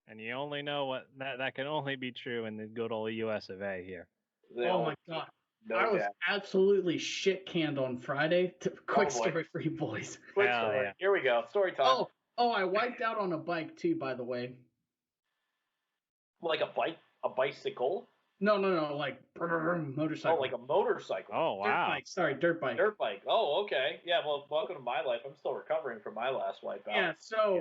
And you only know what that can only be true in the good old US of A here. Oh my god. I was absolutely shit canned on Friday. Quick story for you boys. Quick story. Yeah. Here we go. Story time. Oh, I wiped out on a bike too, by the way. Like a bicycle? No, like motorcycle. Oh, like a motorcycle. Oh, wow. Dirt bike. Dirt bike. Oh, okay. Yeah, well, welcome to my life. I'm still recovering from my last wipeout. Yeah, so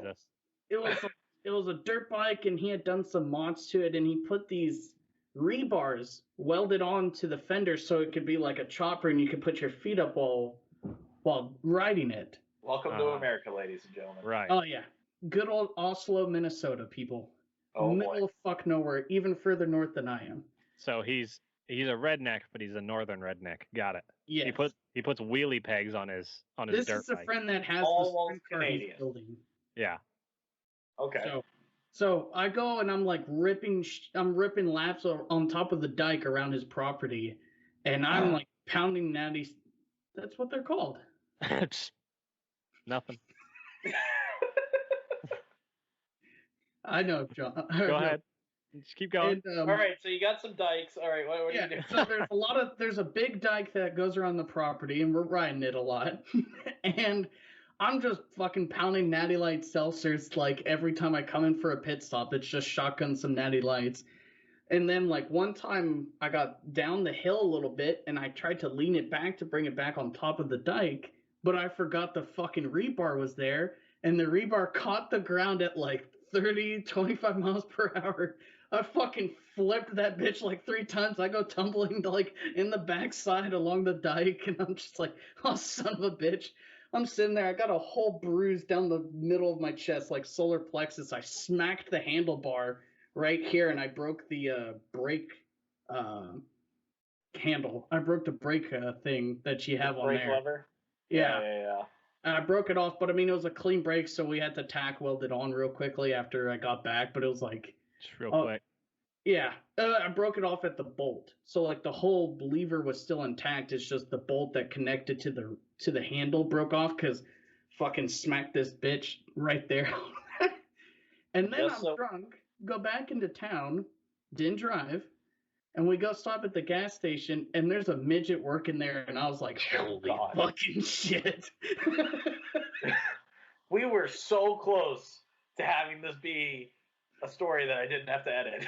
it was a dirt bike, and he had done some mods to it, and he put these rebars welded onto the fender so it could be like a chopper, and you could put your feet up while riding it. Welcome to America, ladies and gentlemen. Right. Oh yeah, good old Oslo, Minnesota, people. Oh, Middle boy. of fuck nowhere, even further north than I am. So he's a redneck, but he's a northern redneck. Got it. Yes. He puts wheelie pegs on his This dirt is a bike. friend that has Almost the sprint car he's Canadian. building. Yeah. Okay. So I go and I'm like ripping laps on top of the dike around his property, and I'm like pounding natties. That's what they're called. Nothing. I know, John. Go ahead. Just keep going. And, All right, so you got some dikes. All right, what yeah, do you do? so there's a big dike that goes around the property, and we're riding it a lot. And I'm just fucking pounding Natty Light seltzers like every time I come in for a pit stop. It's just shotgun some Natty Lights. And then like one time I got down the hill a little bit and I tried to lean it back to bring it back on top of the dike, but I forgot the fucking rebar was there, and the rebar caught the ground at like 30, 25 miles per hour. I fucking flipped that bitch like 3 times. I go tumbling like in the backside along the dike, and I'm just like, oh, son of a bitch. I'm sitting there. I got a whole bruise down the middle of my chest, like solar plexus. I smacked the handlebar right here, and I broke the brake handle. I broke the brake thing that you have on Brake there. lever? Yeah. Yeah. And I broke it off, but I mean, it was a clean break, so we had to tack weld it on real quickly after I got back, but it was like... Just real quick. Yeah, I broke it off at the bolt. So like the whole lever was still intact. It's just the bolt that connected to the handle broke off because fucking smacked this bitch right there. And then I'm drunk, go back into town, didn't drive, and we go stop at the gas station, and there's a midget working there, and I was like, holy fucking shit. We were so close to having this be a story that I didn't have to edit.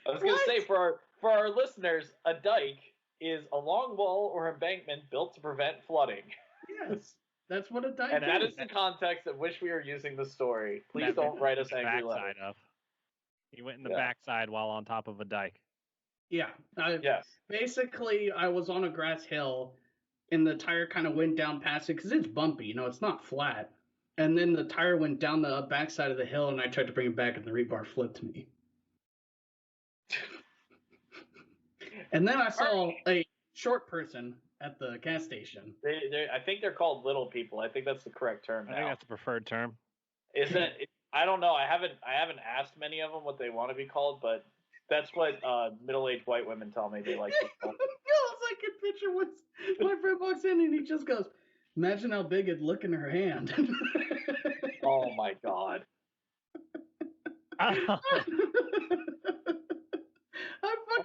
I was going to say, for our listeners, a dike is a long wall or embankment built to prevent flooding. Yes, that's what a dike is. And that is the context in which we are using the story. Please don't write us angry letters. He went in the backside while on top of a dike. Yeah. Yes. Basically, I was on a grass hill, and the tire kind of went down past it because it's bumpy. It's not flat. And then the tire went down the backside of the hill, and I tried to bring it back, and the rebar flipped me. And then I saw a short person at the gas station. I think they're called little people. I think that's the correct term now. I think that's the preferred term. Isn't it? I don't know. I haven't asked many of them what they want to be called, but that's what middle-aged white women tell me they like to be called. I can picture once my friend walks in and he just goes, imagine how big it'd look in her hand. Oh my god. I'm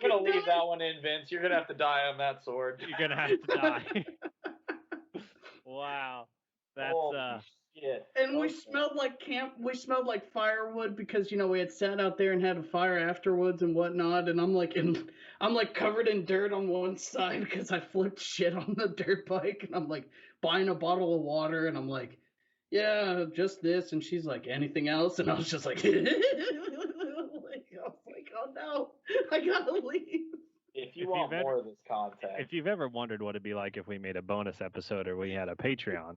gonna leave that one in, Vince. You're gonna have to die on that sword. You're gonna have to die. Wow. That's shit. And we smelled like we smelled like firewood because we had sat out there and had a fire afterwards and whatnot, and I'm like covered in dirt on one side because I flipped shit on the dirt bike, and I'm like buying a bottle of water, and I'm like, yeah, just this, and she's like, anything else? And I was just like, oh no, I gotta leave. If you want more of this content. If you've ever wondered what it'd be like if we made a bonus episode or we had a Patreon,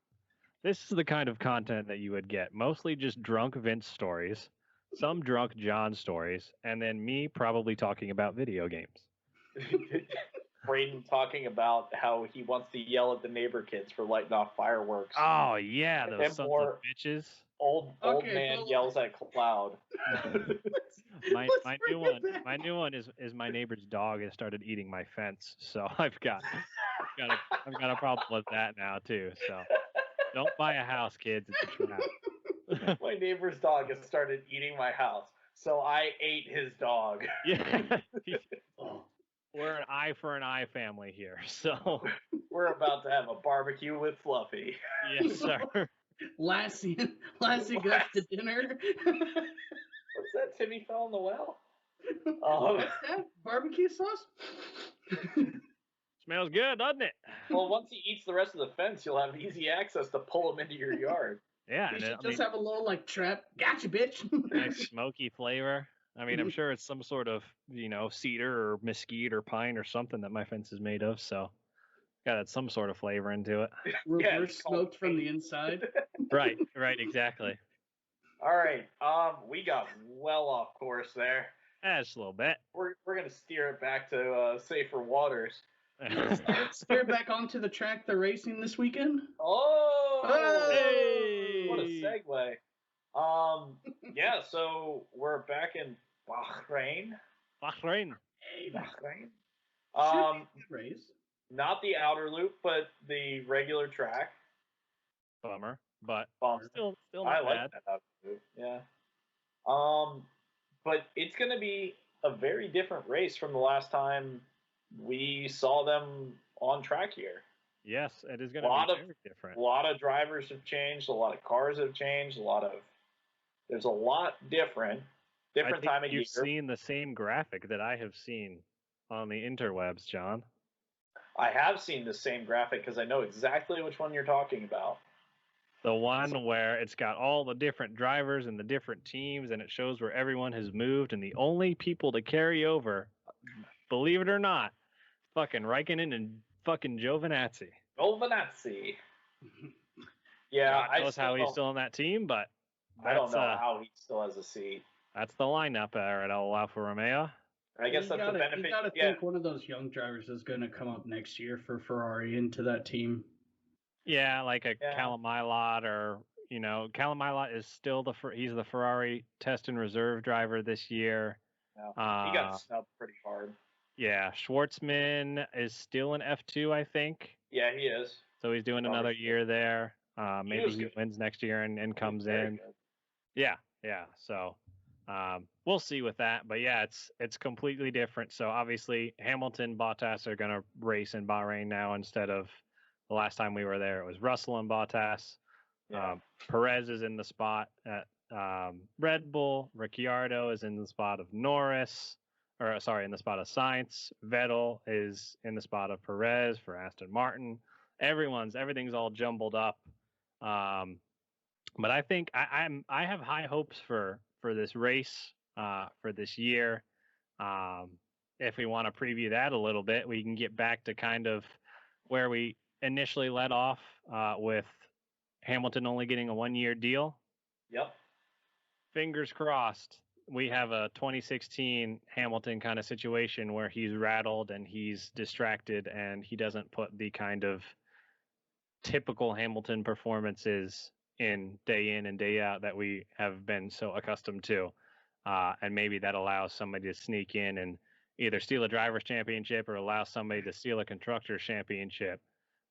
this is the kind of content that you would get. Mostly just drunk Vince stories, some drunk John stories, and then me probably talking about video games. Braden talking about how he wants to yell at the neighbor kids for lighting off fireworks. Oh yeah, those sons of bitches. Old man yells at Cloud. My new one is my neighbor's dog has started eating my fence, so I've got a problem with that now too. So don't buy a house, kids. It's a trap. My neighbor's dog has started eating my house, so I ate his dog. Yeah. We're an eye for an eye family here, so we're about to have a barbecue with Fluffy. Yes, sir. Lassie goes to dinner. What's that? Timmy fell in the well? What's that? Barbecue sauce? Smells good, doesn't it? Well, once he eats the rest of the fence, you'll have easy access to pull him into your yard. Yeah, you should just have a little trap. Gotcha, bitch. Nice smoky flavor. I mean, I'm sure it's some sort of cedar or mesquite or pine or something that my fence is made of. So Got some sort of flavor into it. Reverse it's called smoked from the paint. inside. Right, exactly. All right. We got well off course there. Just a little bit. We're gonna steer it back to safer waters. Steer back onto the track they're racing this weekend. Oh, Hey! what a segue. Yeah. So we're back in Bahrain. Bahrain. Bahrain. Should be a good race. Not the outer loop, but the regular track. Bummer, but Bummer. still I not like bad. that outer loop. Yeah. But it's going to be a very different race from the last time we saw them on track here. Yes, it is going to be very different. A lot of drivers have changed. A lot of cars have changed. There's a lot different time of year. You've seen the same graphic that I have seen on the interwebs, John. I have seen the same graphic because I know exactly which one you're talking about. The one where it's got all the different drivers and the different teams, and it shows where everyone has moved, and the only people to carry over, believe it or not, fucking Raikkonen and fucking Giovinazzi. Giovinazzi. Yeah, God knows how he's still on that team, but I don't know how he still has a seat. That's the lineup there at Alfa Romeo. I guess that's the benefit. You got to think one of those young drivers is going to come up next year for Ferrari into that team. Yeah, like a Callum Ilott, or Callum Ilott is still he's the Ferrari test and reserve driver this year. Yeah. He got snubbed pretty hard. Yeah, Schwartzman is still in F2, I think. Yeah, he is. So he's doing another year there. Maybe he wins next year and comes in. Good. Yeah. So we'll see with that. But yeah, it's completely different. So obviously Hamilton, Bottas are going to race in Bahrain now instead of the last time we were there. It was Russell and Bottas. Yeah. Perez is in the spot at Red Bull. Ricciardo is in the spot of Norris. In the spot of Sainz. Vettel is in the spot of Perez for Aston Martin. Everything's all jumbled up. But I think I have high hopes for this race for this year. If we want to preview that a little bit, we can get back to kind of where we initially led off with Hamilton only getting a 1-year deal. Yep. Fingers crossed. We have a 2016 Hamilton kind of situation where he's rattled and he's distracted and he doesn't put the kind of typical Hamilton performances in and day out that we have been so accustomed to. And maybe that allows somebody to sneak in and either steal a driver's championship or allow somebody to steal a constructor's championship.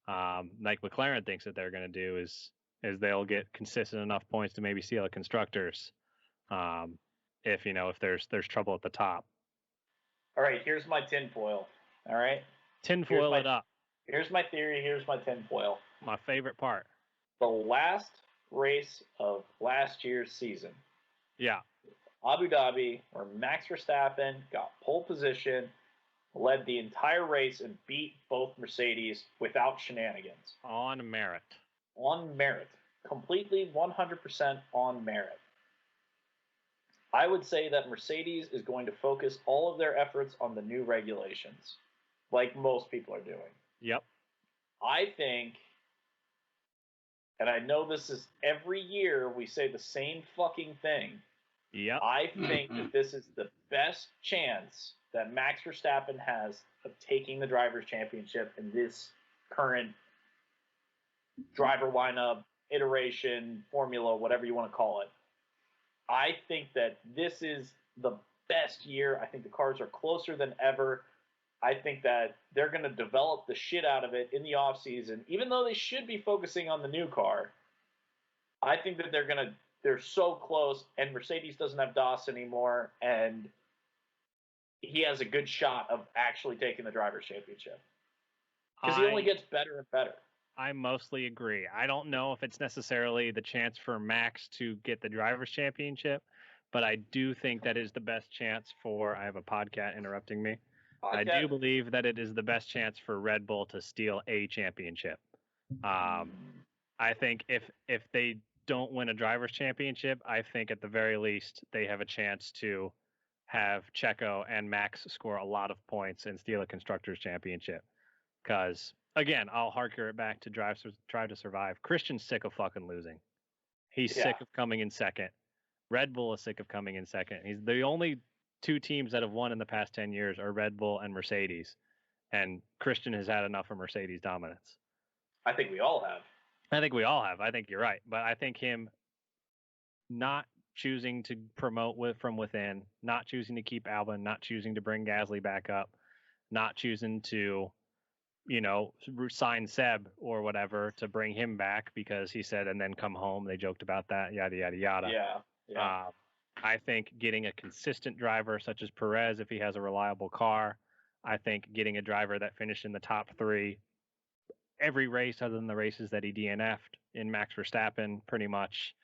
Like McLaren thinks that they're going to do is they'll get consistent enough points to maybe steal a constructor's. If there's trouble at the top. All right, here's my tinfoil. All right. Tinfoil it up. Here's my theory. Here's my tinfoil. My favorite part. The last race of last year's season. Yeah. Abu Dhabi, where Max Verstappen got pole position, led the entire race, and beat both Mercedes without shenanigans. On merit. On merit. Completely 100% on merit. I would say that Mercedes is going to focus all of their efforts on the new regulations, like most people are doing. Yep. I think, and I know this is every year we say the same fucking thing. Yep. I think that this is the best chance that Max Verstappen has of taking the Drivers' Championship in this current driver lineup, iteration, formula, whatever you want to call it. I think that this is the best year. I think the cars are closer than ever. I think that they're going to develop the shit out of it in the offseason, even though they should be focusing on the new car. I think that they're so close, and Mercedes doesn't have DAS anymore, and he has a good shot of actually taking the Drivers' Championship. Because he only gets better and better. I mostly agree. I don't know if it's necessarily the chance for Max to get the Drivers' Championship, but I do think that is the best chance for, I have a podcat interrupting me. I do believe that it is the best chance for Red Bull to steal a championship. I think if they don't win a Drivers' Championship, I think at the very least they have a chance to have Checo and Max score a lot of points and steal a Constructors' Championship. Because again, I'll harker it back to Drive to Survive. Christian's sick of fucking losing. He's sick of coming in second. Red Bull is sick of coming in second. He's the only two teams that have won in the past 10 years are Red Bull and Mercedes. And Christian has had enough of Mercedes dominance. I think we all have. I think we all have. I think you're right. But I think him not choosing to promote from within, not choosing to keep Albon, not choosing to bring Gasly back up, not choosing to, sign Seb or whatever to bring him back because he said, and then come home. They joked about that, yada, yada, yada. Yeah. I think getting a consistent driver such as Perez, if he has a reliable car, I think getting a driver that finished in the top 3 every race other than the races that he DNF'd in Max Verstappen, pretty much.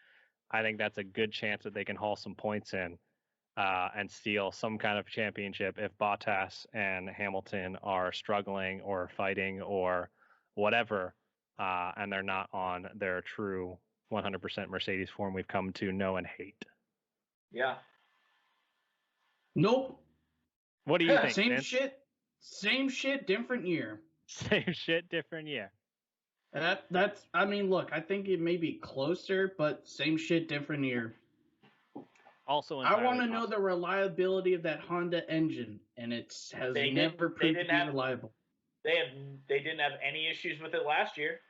I think that's a good chance that they can haul some points in and steal some kind of championship if Bottas and Hamilton are struggling or fighting or whatever, and they're not on their true 100% Mercedes form we've come to know and hate. Yeah. Nope. What do you think? Same Vince? Same shit, different year. Same shit, different year. That's. I mean, look. I think it may be closer, but same shit, different year. Also, I want to know the reliability of that Honda engine, and it has never proved to be reliable. They didn't have any issues with it last year.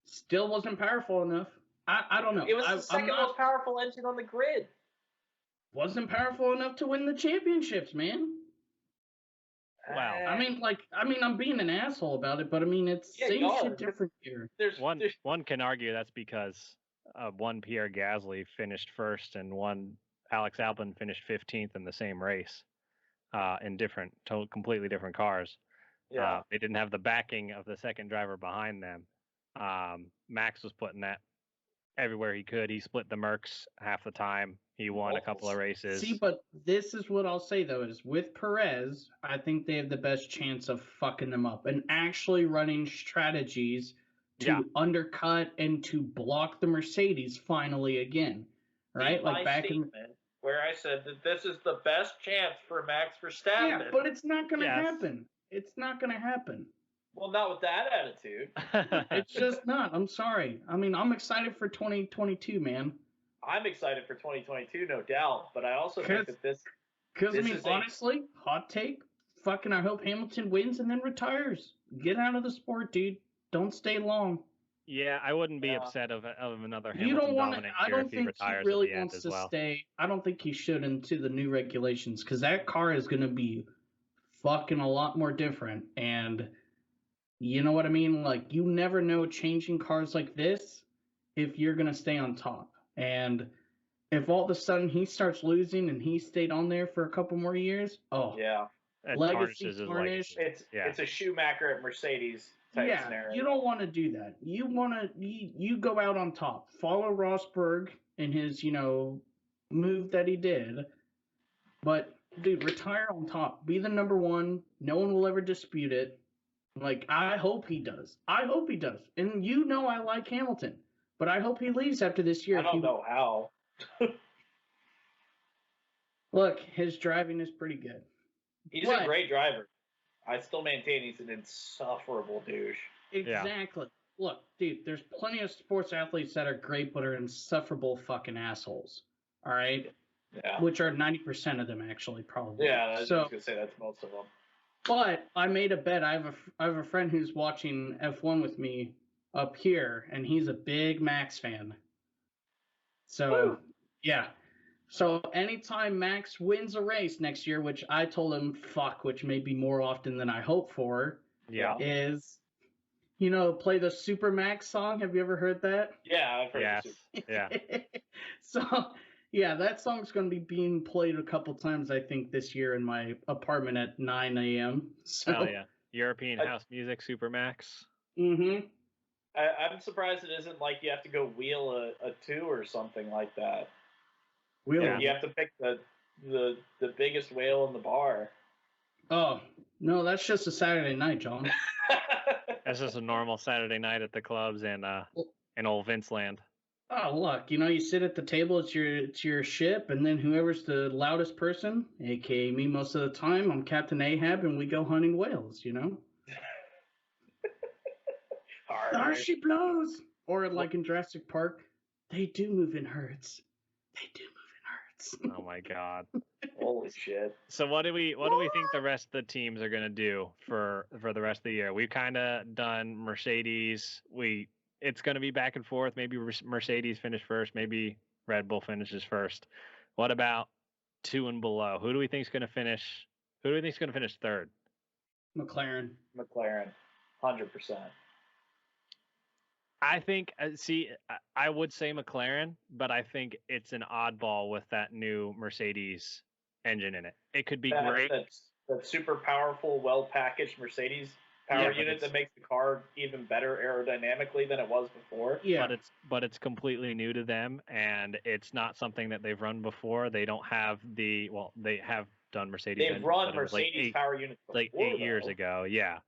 Still wasn't powerful enough. I don't know. It was the second most powerful engine on the grid. Wasn't powerful enough to win the championships, man. Wow. I mean, I'm being an asshole about it, but I mean, it's same shit, different year. One can argue that's because one Pierre Gasly finished first and one Alex Albon finished 15th in the same race in completely different cars. Yeah. They didn't have the backing of the second driver behind them. Max was putting that everywhere he could. He split the Mercs half the time. He won a couple of races. See, but this is what I'll say, though, is with Perez, I think they have the best chance of fucking them up and actually running strategies to undercut and to block the Mercedes finally again. Right? Like back in where I said that this is the best chance for Max Verstappen. Yeah, but it's not going to happen. It's not going to happen. Well, not with that attitude. It's just not. I'm sorry. I mean, I'm excited for 2022, man. I'm excited for 2022, no doubt. But I also think that this... Because, I mean, honestly, hot take, fucking I hope Hamilton wins and then retires. Get out of the sport, dude. Don't stay long. Yeah, I wouldn't be upset of another Hamilton You don't want dominant I year don't if he think retires he really at the end wants as to well. stay. I don't think he should into the new regulations because that car is going to be fucking a lot more different. And you know what I mean? Like, you never know changing cars like this if you're going to stay on top. And if all of a sudden he starts losing and he stayed on there for a couple more years, legacy tarnish. It's a Schumacher at Mercedes type scenario. You don't want to do that. You want to you go out on top. Follow Rosberg in his, move that he did. But dude, retire on top. Be the number one. No one will ever dispute it. Like, I hope he does. I hope he does. And I like Hamilton. But I hope he leaves after this year. I don't know how. Look, his driving is pretty good. He's a great driver. I still maintain he's an insufferable douche. Exactly. Yeah. Look, dude, there's plenty of sports athletes that are great but are insufferable fucking assholes. All right? Yeah. Which are 90% of them, actually, probably. Yeah, I was going to say that's most of them. But I made a bet. I have a friend who's watching F1 with me up here, and he's a big Max fan. So, yeah. So anytime Max wins a race next year, which I told him, which may be more often than I hope for, is, play the Super Max song. Have you ever heard that? Yeah, I've heard it. Yeah. So, yeah, that song's going to be being played a couple times, I think, this year in my apartment at 9 a.m. So, hell yeah. European house music, Super Max. Mm-hmm. I'm surprised it isn't like you have to go wheel a 2 or something like that. Really? You have to pick the biggest whale in the bar. Oh, no, that's just a Saturday night, John. That's just a normal Saturday night at the clubs in old Vince land. Oh, look, you sit at the table, it's your ship, and then whoever's the loudest person, aka me most of the time, I'm Captain Ahab, and we go hunting whales, There she blows. Or like in Jurassic Park, they do move in herds. They do move in herds. Oh my god. Holy shit. So what do we think the rest of the teams are gonna do for the rest of the year? We've kind of done Mercedes. It's gonna be back and forth. Maybe Mercedes finish first. Maybe Red Bull finishes first. What about 2 and below? Who do we think is gonna finish? Who do we think is gonna finish third? McLaren. 100%. I think. I would say McLaren, but I think it's an oddball with that new Mercedes engine in it. It could be great. That super powerful, well-packaged Mercedes power unit that makes the car even better aerodynamically than it was before. Yeah, but it's completely new to them, and it's not something that they've run before. They don't have they have done Mercedes. They've run Mercedes power units before, like 8 years ago. Yeah,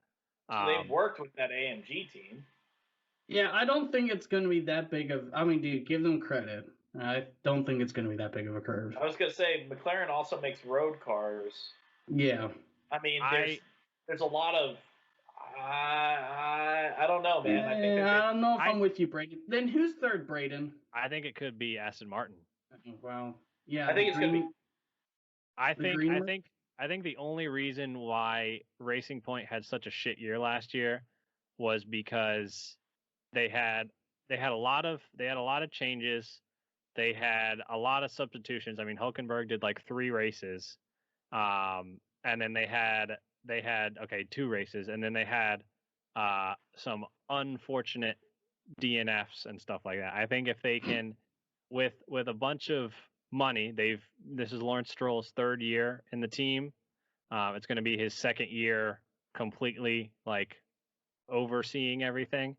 so they've worked with that AMG team. Yeah, I don't think it's going to be that big of. I mean, dude, give them credit. I don't think it's going to be that big of a curve. I was going to say McLaren also makes road cars. Yeah. I mean, there's a lot of. I don't know, man. I don't know if I'm with you, Braden. Then who's third, Braden? I think it could be Aston Martin. Well, yeah. I think it's going to be. I think the only reason why Racing Point had such a shit year last year was because they had a lot of changes. They had a lot of substitutions. I mean, Hulkenberg did like 3 races, and then they had 2 races, and then they had some unfortunate DNFs and stuff like that. I think if they can, with a bunch of money, this is Lawrence Stroll's 3rd year in the team. It's going to be his 2nd year completely like overseeing everything.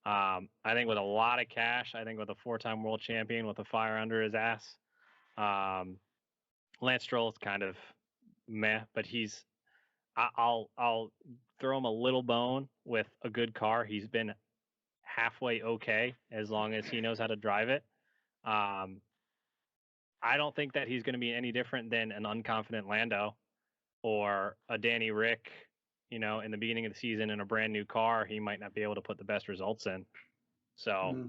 I think with a lot of cash, I think with a 4-time world champion with a fire under his ass, Lance Stroll is kind of meh, but I'll throw him a little bone with a good car. He's been halfway okay as long as he knows how to drive it. I don't think that he's going to be any different than an unconfident Lando or a Danny Rick. You know, in the beginning of the season in a brand new car, he might not be able to put the best results in. So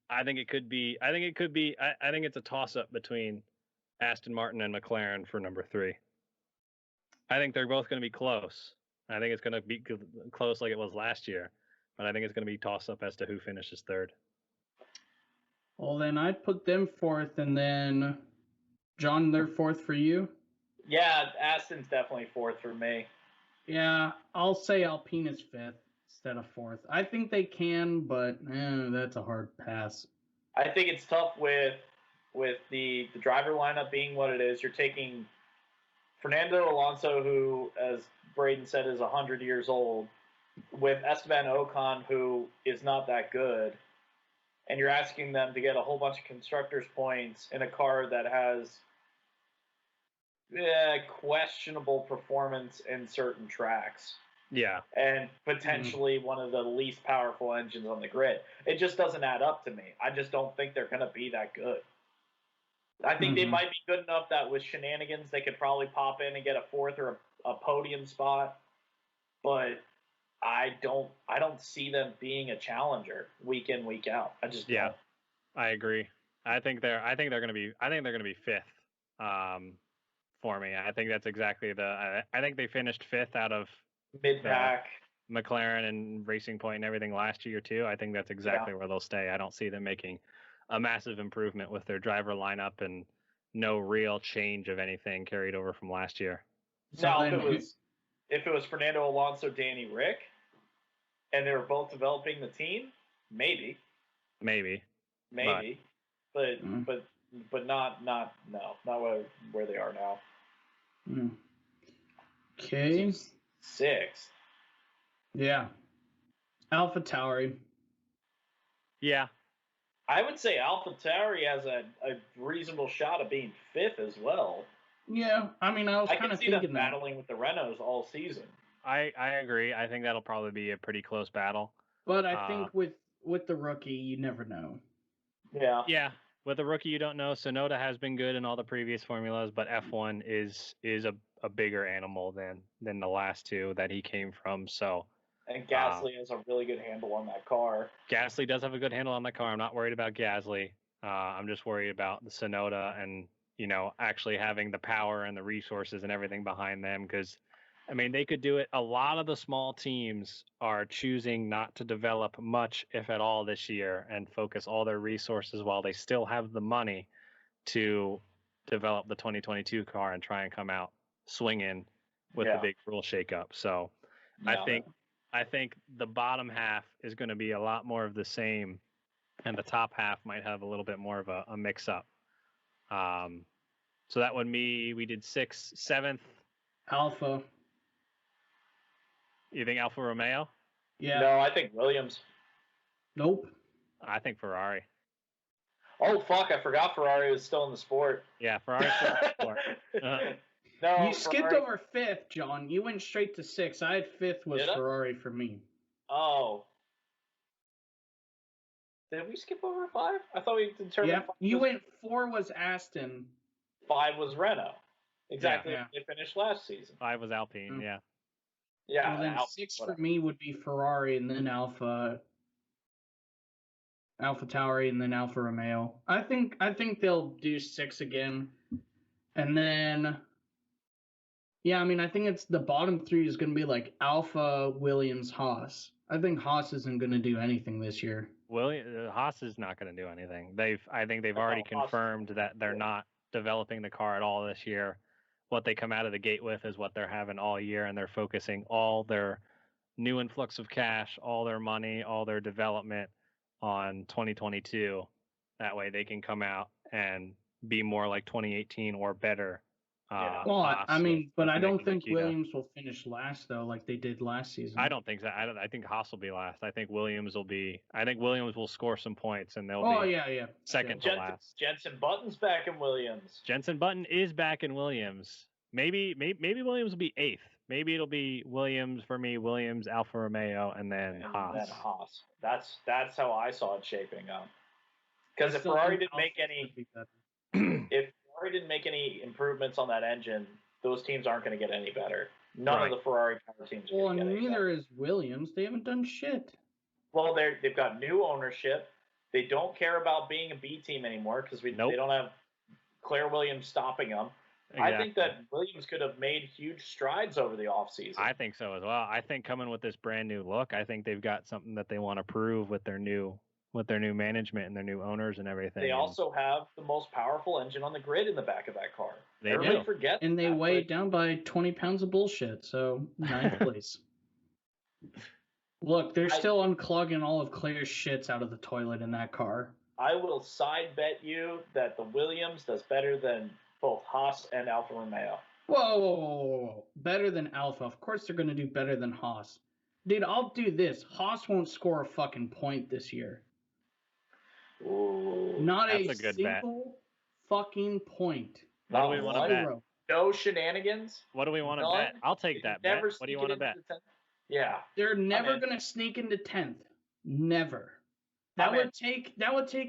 I think it could be. I think it's a toss-up between Aston Martin and McLaren for number 3. I think they're both going to be close. I think it's going to be close like it was last year, but I think it's going to be toss-up as to who finishes 3rd. Well, then I'd put them 4th, and then John, they're 4th for you. Yeah, Aston's definitely 4th for me. Yeah, I'll say Alpine is 5th instead of 4th. I think they can, but that's a hard pass. I think it's tough with the driver lineup being what it is. You're taking Fernando Alonso, who, as Braden said, is 100 years old, with Esteban Ocon, who is not that good, and you're asking them to get a whole bunch of constructors' points in a car that has questionable performance in certain tracks. Yeah. And potentially one of the least powerful engines on the grid. It just doesn't add up to me. I just don't think they're going to be that good. I think they might be good enough that with shenanigans they could probably pop in and get a 4th or a podium spot. But I don't see them being a challenger week in, week out. I just don't. I agree. I think they're going to be 5th. For me, I think that's exactly I think they finished 5th out of mid-pack, McLaren and Racing Point and everything last year too. I think that's exactly where they'll stay. I don't see them making a massive improvement with their driver lineup and no real change of anything carried over from last year. Now, if it was Fernando Alonso, Danny Rick, and they were both developing the team, maybe, but not where they are now. Okay. 6th. Yeah. AlphaTauri. Yeah. I would say AlphaTauri has a reasonable shot of being 5th as well. Yeah, I mean, I was kind of thinking them battling with the Renaults all season. I agree. I think that'll probably be a pretty close battle. But I think with the rookie, you never know. Yeah. Yeah. With the rookie, you don't know. Sonoda has been good in all the previous formulas, but F1 is a bigger animal than the last 2 that he came from. So And Gasly has a really good handle on that car. Gasly does have a good handle on that car. I'm not worried about Gasly. I'm just worried about the Sonoda and, actually having the power and the resources and everything behind them. Because, they could do it. A lot of the small teams are choosing not to develop much, if at all, this year and focus all their resources while they still have the money to develop the 2022 car and try and come out swinging with the big rule shakeup. So I think the bottom half is going to be a lot more of the same, and the top half might have a little bit more of a mix-up. So that would be, we did 6th, 7th. Alpha. You think Alfa Romeo? Yeah. No, I think Williams. Nope. I think Ferrari. Oh, fuck, I forgot Ferrari was still in the sport. Yeah, Ferrari's still in the sport. No, you skipped over 5th, John. You went straight to 6th. I had 5th was Ferrari for me. Oh. Did we skip over 5? I thought we determined. Yep. You went 4 was Aston. 5 was Renault. Exactly. Yeah. They finished last season. 5 was Alpine. Yeah. Yeah. Well, then 6 for me would be Ferrari, and then Alpha Tauri, and then Alfa Romeo. I think they'll do 6 again, and then. Yeah, I think it's the bottom 3 is going to be like Alpha, Williams, Haas. I think Haas isn't going to do anything this year. Haas is not going to do anything. I think they've already confirmed that they're not developing the car at all this year. What they come out of the gate with is what they're having all year, and they're focusing all their new influx of cash, all their money, all their development on 2022. That way they can come out and be more like 2018 or better. Well, but I don't think Williams will finish last though, like they did last season. I don't think so. I think Haas will be last. I think Williams will score some points, and they'll be second to last. Jenson Button's back in Williams. Jenson Button is back in Williams. Maybe Williams will be 8th. Maybe it'll be Williams for me. Williams, Alfa Romeo, and then Haas. Then Haas. That's how I saw it shaping up. Because if Ferrari didn't make any improvements on that engine, those teams aren't going to get any better. None of the Ferrari power teams are going to get any better. Neither is Williams. They haven't done shit. Well, they've got new ownership. They don't care about being a B team anymore because they don't have Claire Williams stopping them. Exactly. I think that Williams could have made huge strides over the offseason. I think so as well. I think coming with this brand new look, I think they've got something that they want to prove with their new management and their new owners and everything. They also have the most powerful engine on the grid in the back of that car. Everybody forgets. And they weigh it down by 20 pounds of bullshit, so 9th place. Look, they're still unclogging all of Claire's shits out of the toilet in that car. I will side bet you that the Williams does better than both Haas and Alfa Romeo. Whoa. Better than Alfa. Of course they're going to do better than Haas. Dude, I'll do this. Haas won't score a fucking point this year. Ooh, not a single fucking point. What do we want to bet? No shenanigans? What do we want to bet? I'll take that bet. What do you want to bet? Yeah. They're never going to sneak into 10th. Never. That would take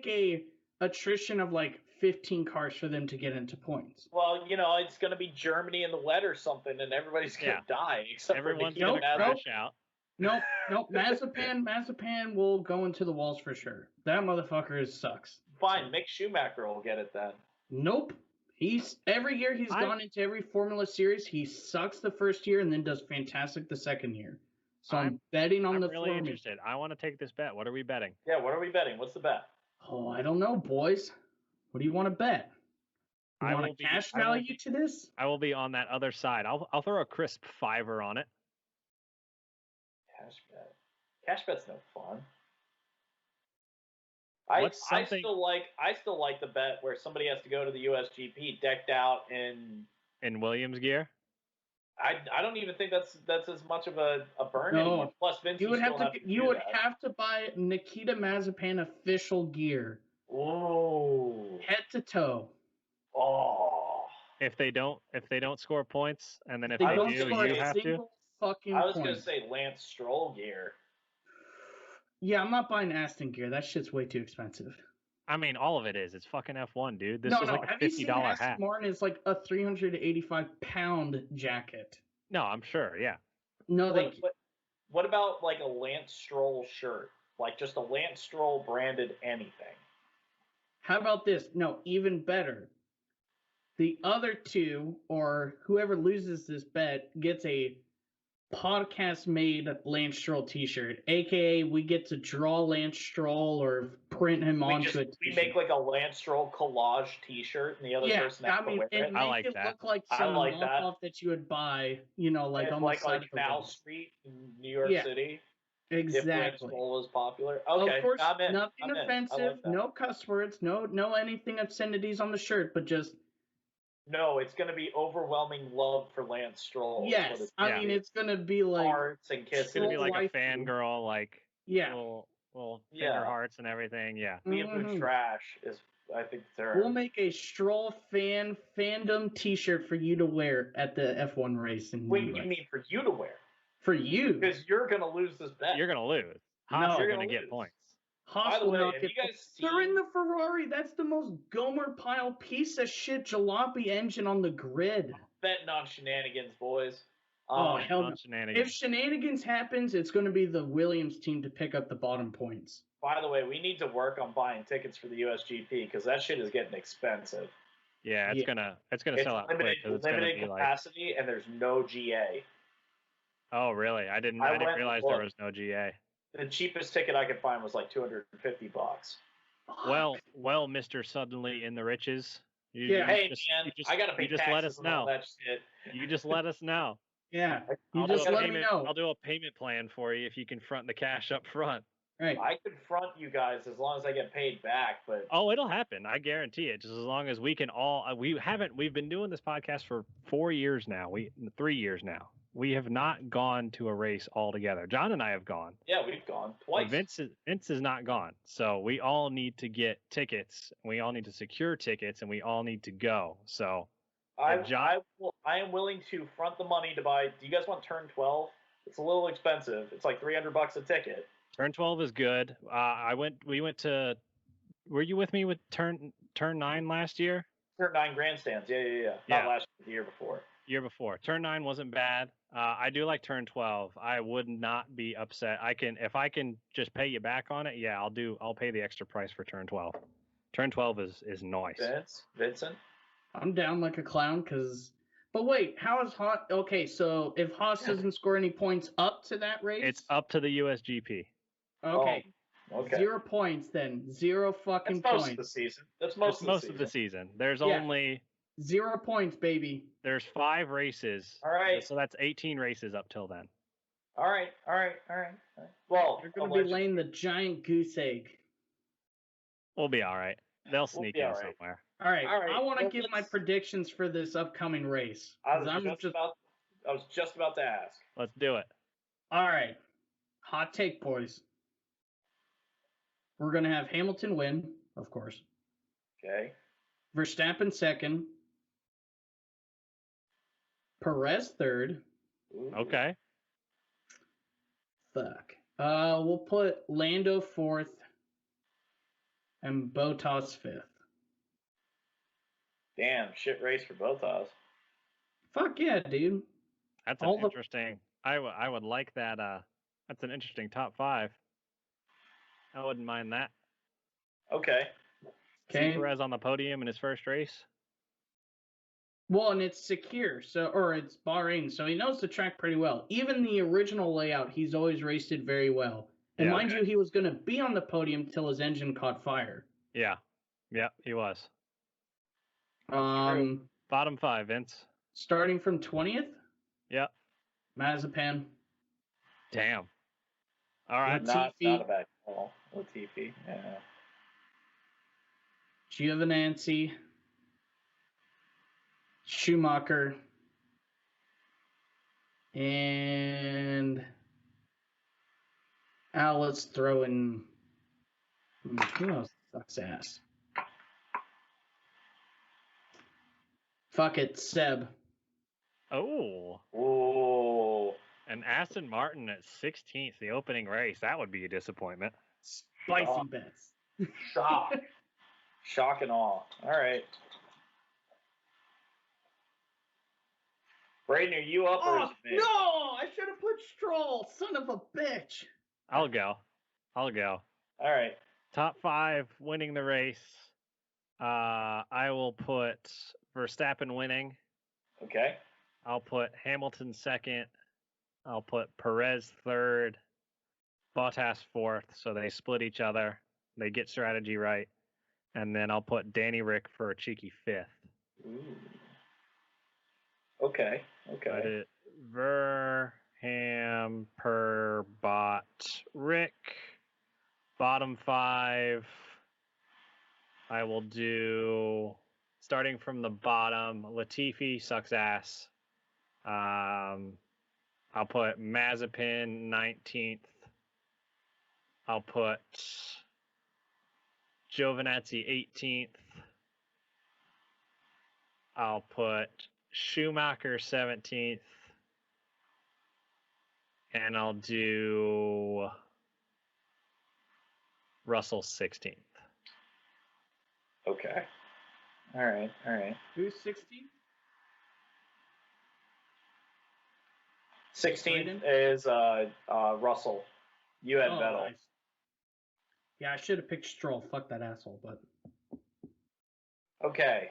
a attrition of like 15 cars for them to get into points. Well, it's going to be Germany in the wet or something, and everybody's going to die. Except everyone's going to crash out. Nope. Mazepin will go into the walls for sure. That motherfucker sucks. Fine, Mick Schumacher will get it then. Nope. Every year he's gone into every Formula Series. He sucks the first year and then does fantastic the second year. So I'm betting on the really Formula. Interested. I want to take this bet. What are we betting? Yeah, what are we betting? What's the bet? Oh, I don't know, boys. What do you want to bet? You want a cash value to this? I will be on that other side. I'll throw a crisp $5 on it. Cash bet. Cash bet's no fun. I still like the bet where somebody has to go to the USGP decked out in Williams gear. I don't even think that's as much of a burn anymore. Plus, Vince, you would have to buy Nikita Mazepin official gear. Whoa! Head to toe. Oh! If they don't score points, and then if they do, you have to. I was gonna say Lance Stroll gear. Yeah, I'm not buying Aston gear. That shit's way too expensive. All of it is. It's fucking F1, dude. This is like a $50 hat. Have you seen Aston Martin is like a 385-pound jacket? No, I'm sure. Yeah. No, What about like a Lance Stroll shirt? Like just a Lance Stroll branded anything. How about this? No, even better. The other two, or whoever loses this bet, gets a podcast-made Lance Stroll T-shirt, aka we get to draw Lance Stroll or print him onto it. We make like a Lance Stroll collage T-shirt, and the other person has to wear it. And make like it that. look like I some like knockoff that you would buy, like on like the side of the Canal road. Street in New York City. If Lance Exactly. Stroll is popular. Okay, Of course, I'm in. nothing I'm in. I offensive, like that. no cuss words, no anything obscenities on the shirt, but just No, it's going to be overwhelming love for Lance Stroll. yes. I mean, it's going to be like hearts and kisses. It's gonna be like a waifu. fangirl, like Yeah. little finger hearts and everything. Yeah. Weeaboo trash is, I think, there. We'll make a Stroll fandom T-shirt for you to wear at the F1 race. Wait, you mean for you to wear? For you, Because you're going to lose this bet. You're gonna lose. No. Haas You're are gonna gonna get lose. points. Haas By the will way, not have get. you guys They're in seen- the Ferrari. That's the most Gomer pile piece of shit jalopy engine on the grid. Betting on shenanigans, boys. Oh hell no! On shenanigans. If shenanigans happens, it's going to be the Williams team to pick up the bottom points. By the way, we need to work on buying tickets for the USGP because that shit is getting expensive. Yeah, it's gonna sell out quick. 'Cause it's gonna limited be like, capacity, and there's no GA. oh really? I didn't went and realize there looked. was no GA. The cheapest ticket I could find was like $250. Well, Mr. Suddenly in the Riches. Hey man, I gotta pay you just taxes let us and all know. that shit. You just let us know. Yeah, you I'll just do a let me payment- know. I'll do a payment plan for you if you can front the cash up front. Right. I could front you guys as long as I get paid back, but Oh, it'll happen. I guarantee it. Just as long as we can all. We've been doing this podcast for 4 years now. 3 years now. We have not gone to a race all together. John and I have gone. yeah, we've gone But twice. Vince is not gone. So we all need to get tickets. We all need to secure tickets, and we all need to go. So I am willing to front the money to buy. Do you guys want Turn 12? It's a little expensive. It's like $300 a ticket. Turn 12 is good. We went to. Were you with me with Turn 9 last year? Turn 9 grandstands. Yeah. Not last year, the year before. Year before. Turn 9 wasn't bad. I do like Turn 12. I would not be upset. If I can just pay you back on it. Yeah, I'll pay the extra price for Turn 12. Turn 12 is nice. Vincent. I'm down like a clown But wait, how is Haas? Okay, so if Haas doesn't score any points up to that race, It's up to the USGP. okay. Okay. 0 points then. 0 fucking That's most points. of the season. That's It's most most of the season. There's Yeah. only 0 points, baby. there's 5 races. All right. So that's 18 races up till then. All right. Well, You're going to be laying the giant goose egg. We'll be all right. They'll sneak be in all right. somewhere. All right. All right, I want to well, give my let's- predictions for this upcoming race. I 'Cause was just about to ask. Let's do it. All right. Hot take, boys. We're going to have Hamilton win, of course. Okay. Verstappen second. Perez third. Ooh. Okay. Fuck. We'll put Lando fourth and Bottas fifth. Damn, shit race for both of us. Fuck yeah, dude. That's All an the- interesting. I would like that. That's an interesting top 5. I wouldn't mind that. Okay. See Okay. Perez on the podium in his first race. Well, and it's secure, or it's Bahrain, so he knows the track pretty well. Even the original layout, he's always raced it very well. And Yeah, mind you, he was going to be on the podium till his engine caught fire. Yeah. Yeah, he was. Bottom 5, Vince. starting from 20th, Yep. Mazepan. Damn. All right. Not Latifi. a bad call. Latifi. Yeah. Giovinazzi, Schumacher, and let's throw in who else sucks ass? Fuck it, Seb. Oh. Ooh. And Aston Martin at 16th, the opening race. That would be a disappointment. Spicy Oh. bets. Shock. Shock and awe. All right. Braden, are you up or Oh is it me? no! I should have put George Stroll, son of a bitch. I'll go. All right. Top 5 winning the race. I will put Verstappen winning. Okay. I'll put Hamilton second. I'll put Perez third. Bottas fourth. So they split each other. They get strategy right. And then I'll put Danny Rick for a cheeky fifth. Ooh. Okay. I did Verham, Per, Bot, Rick. Bottom 5. I will do, starting from the bottom, Latifi sucks ass. I'll put Mazepin 19th. I'll put Giovinazzi 18th. I'll put Schumacher 17th. And I'll do Russell 16th. Okay. All right. Who's 16? 16th is Russell. You had Vettel. Nice. Yeah, I should have picked Stroll. Fuck that asshole, but. Okay.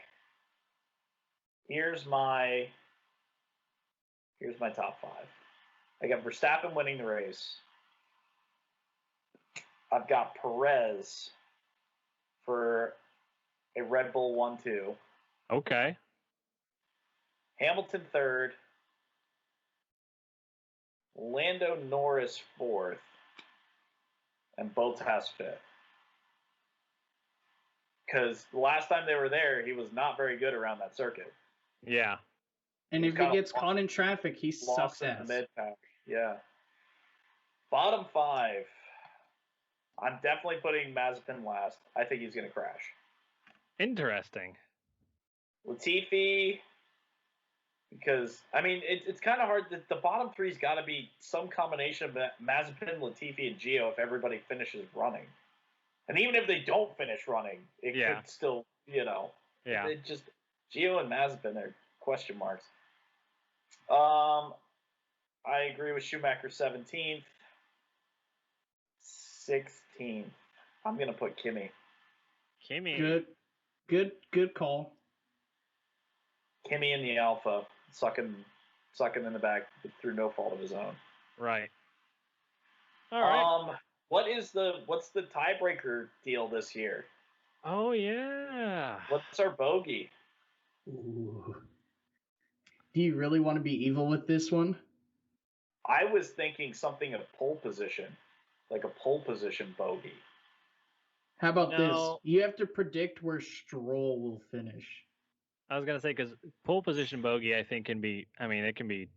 Here's my top 5. I got Verstappen winning the race. I've got Perez for a Red Bull 1-2. Okay. Hamilton third. Lando Norris fourth. And Bottas fifth. Because the last time they were there, he was not very good around that circuit. Yeah. And if he gets caught in traffic, he sucks in ass. the mid-pack. Yeah. Bottom 5. I'm definitely putting Mazepin last. I think he's going to crash. Interesting. Latifi, because, I mean, it's kind of hard. The bottom 3's got to be some combination of Mazepin, Latifi, and Gio if everybody finishes running. And even if they don't finish running, it could still, Yeah. It just, Gio and Mazepin are question marks. I agree with Schumacher 17th. 16th. I'm going to put Kimi. Good call. Kimi in the Alpha, sucking in the back through no fault of his own. Right. All right. What's the tiebreaker deal this year? Oh yeah. What's our bogey? Ooh. Do you really want to be evil with this one? I was thinking something of pole position, like a pole position bogey. How about this? You have to predict where Stroll will finish. I was gonna say because pole position bogey, I think can be. I mean, it can be.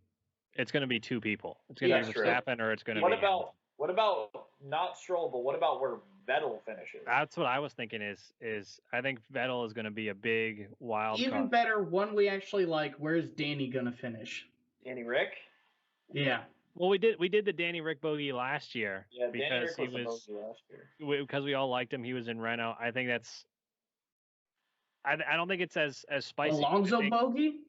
It's gonna be 2 people. It's gonna be Verstappen or it's gonna be. What about not Stroll, but what about where Vettel finishes? That's what I was thinking. Is I think Vettel is gonna be a big wild Even card. better, one we actually like. Where's Danny gonna finish? Danny Rick. Yeah. Well, we did the Danny Rick bogey last year. Yeah, because Danny Rick he was the bogey last year. Because we all liked him. He was in Renault. I think that's. I don't think it's as spicy. Alonso bogey?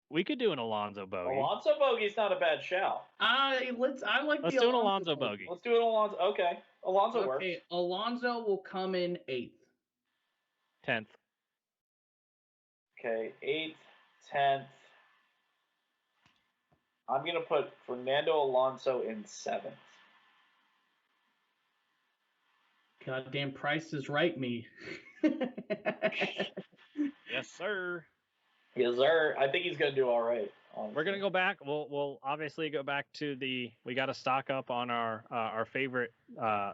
We could do an Alonso bogey. Alonso bogey's not a bad shout. Let's do an Alonso bogey. Let's do an Alonso. Okay, Alonso works. Okay, Alonso will come in 8th. 10th. Okay, 8th, 10th. I'm going to put Fernando Alonso in 7th. Goddamn Price is Right, me. Yes, sir. Yes, sir. I think he's going to do all right. Honestly. We're going to go back. We'll obviously go back to we got to stock up on our favorite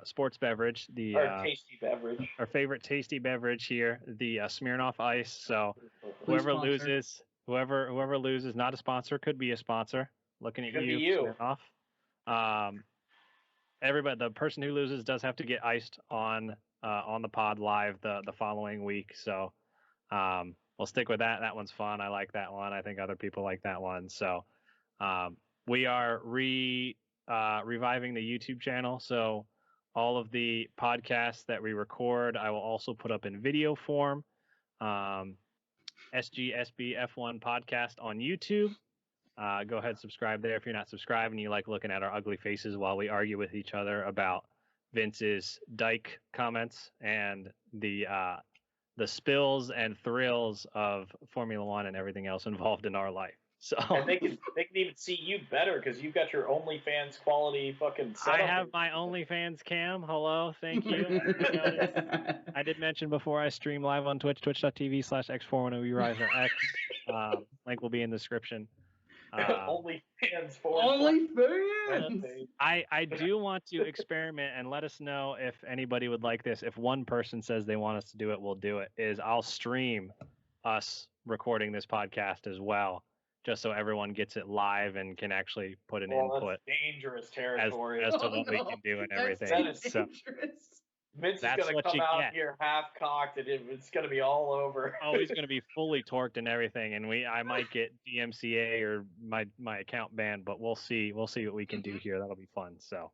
sports beverage. Our tasty beverage. Our favorite tasty beverage here, the Smirnoff Ice. So whoever loses, not a sponsor, could be a sponsor. Looking at you, Smirnoff. Everybody, the person who loses does have to get iced on the pod live the following week. So we'll stick with that. That one's fun. I like that one. I think other people like that one. So we are reviving the YouTube channel. So all of the podcasts that we record, I will also put up in video form. SGSB F1 podcast on YouTube. Go ahead, subscribe there if you're not subscribed and you like looking at our ugly faces while we argue with each other about Vince's Dyke comments and the spills and thrills of Formula One and everything else involved in our life. So and they can even see you better because you've got your OnlyFans quality fucking setup. I have my OnlyFans cam. Hello, thank you. I did mention before I stream live on Twitch, twitch.tv/x410URiserX. Link will be in the description. OnlyFans OnlyFans. I do want to experiment and let us know if anybody would like this. If one person says they want us to do it, we'll do it. I'll stream us recording this podcast as well, just so everyone gets it live and can actually put an input. That's dangerous territory. As to what we can do and everything. That's so Vince is going to come out here half cocked and it's going to be all over. Oh, he's going to be fully torqued and everything, and I might get DMCA or my account banned, but we'll see what we can do here. That'll be fun. So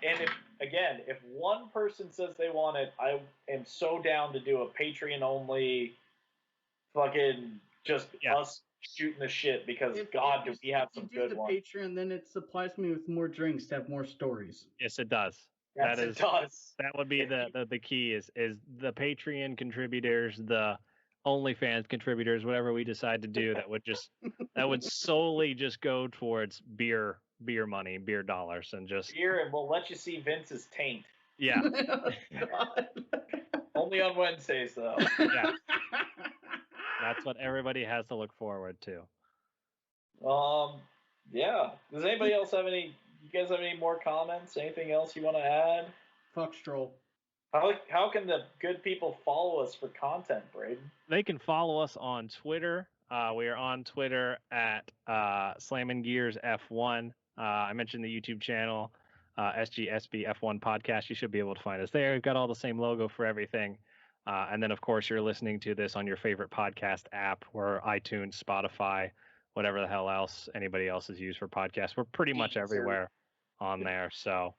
and if one person says they want it, I am so down to do a Patreon only fucking just us shooting the shit because do we have some good ones. If you do the Patreon, then it supplies me with more drinks to have more stories. Yes, it does. Yes, it does. That would be the key is the Patreon contributors, the OnlyFans contributors, whatever we decide to do, that would solely just go towards beer money, beer dollars, and just beer, and we'll let you see Vince's taint. Yeah. Only on Wednesdays though. Yeah. That's what everybody has to look forward to. Yeah. Does anybody else have any? You guys have any more comments? Anything else you want to add? Fuck Stroll. How can the good people follow us for content, Braden? They can follow us on Twitter. We are on Twitter at Slammin' Gears F1. I mentioned the YouTube channel, SGSB F1 Podcast. You should be able to find us there. We've got all the same logo for everything. And then, of course, you're listening to this on your favorite podcast app, or iTunes, Spotify, whatever the hell else anybody else has used for podcasts. We're pretty much everywhere on there. So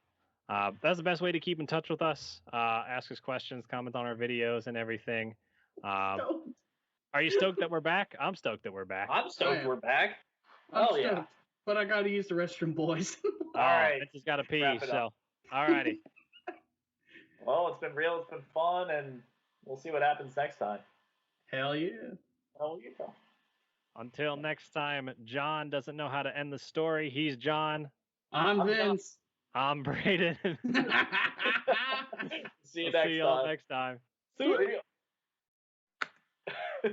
that's the best way to keep in touch with us. Ask us questions, comment on our videos and everything. Are you stoked that we're back? I'm stoked that we're back. I'm stoked we're back. I'm stoked, but I got to use the restroom, boys. All right. I just got to pee. So, all righty. Well, it's been real. It's been fun, and we'll see what happens next time. Hell yeah. Hell yeah. Until next time, John doesn't know how to end the story. He's John. I'm Vince. I'm Braden. See you See y'all next time. See you.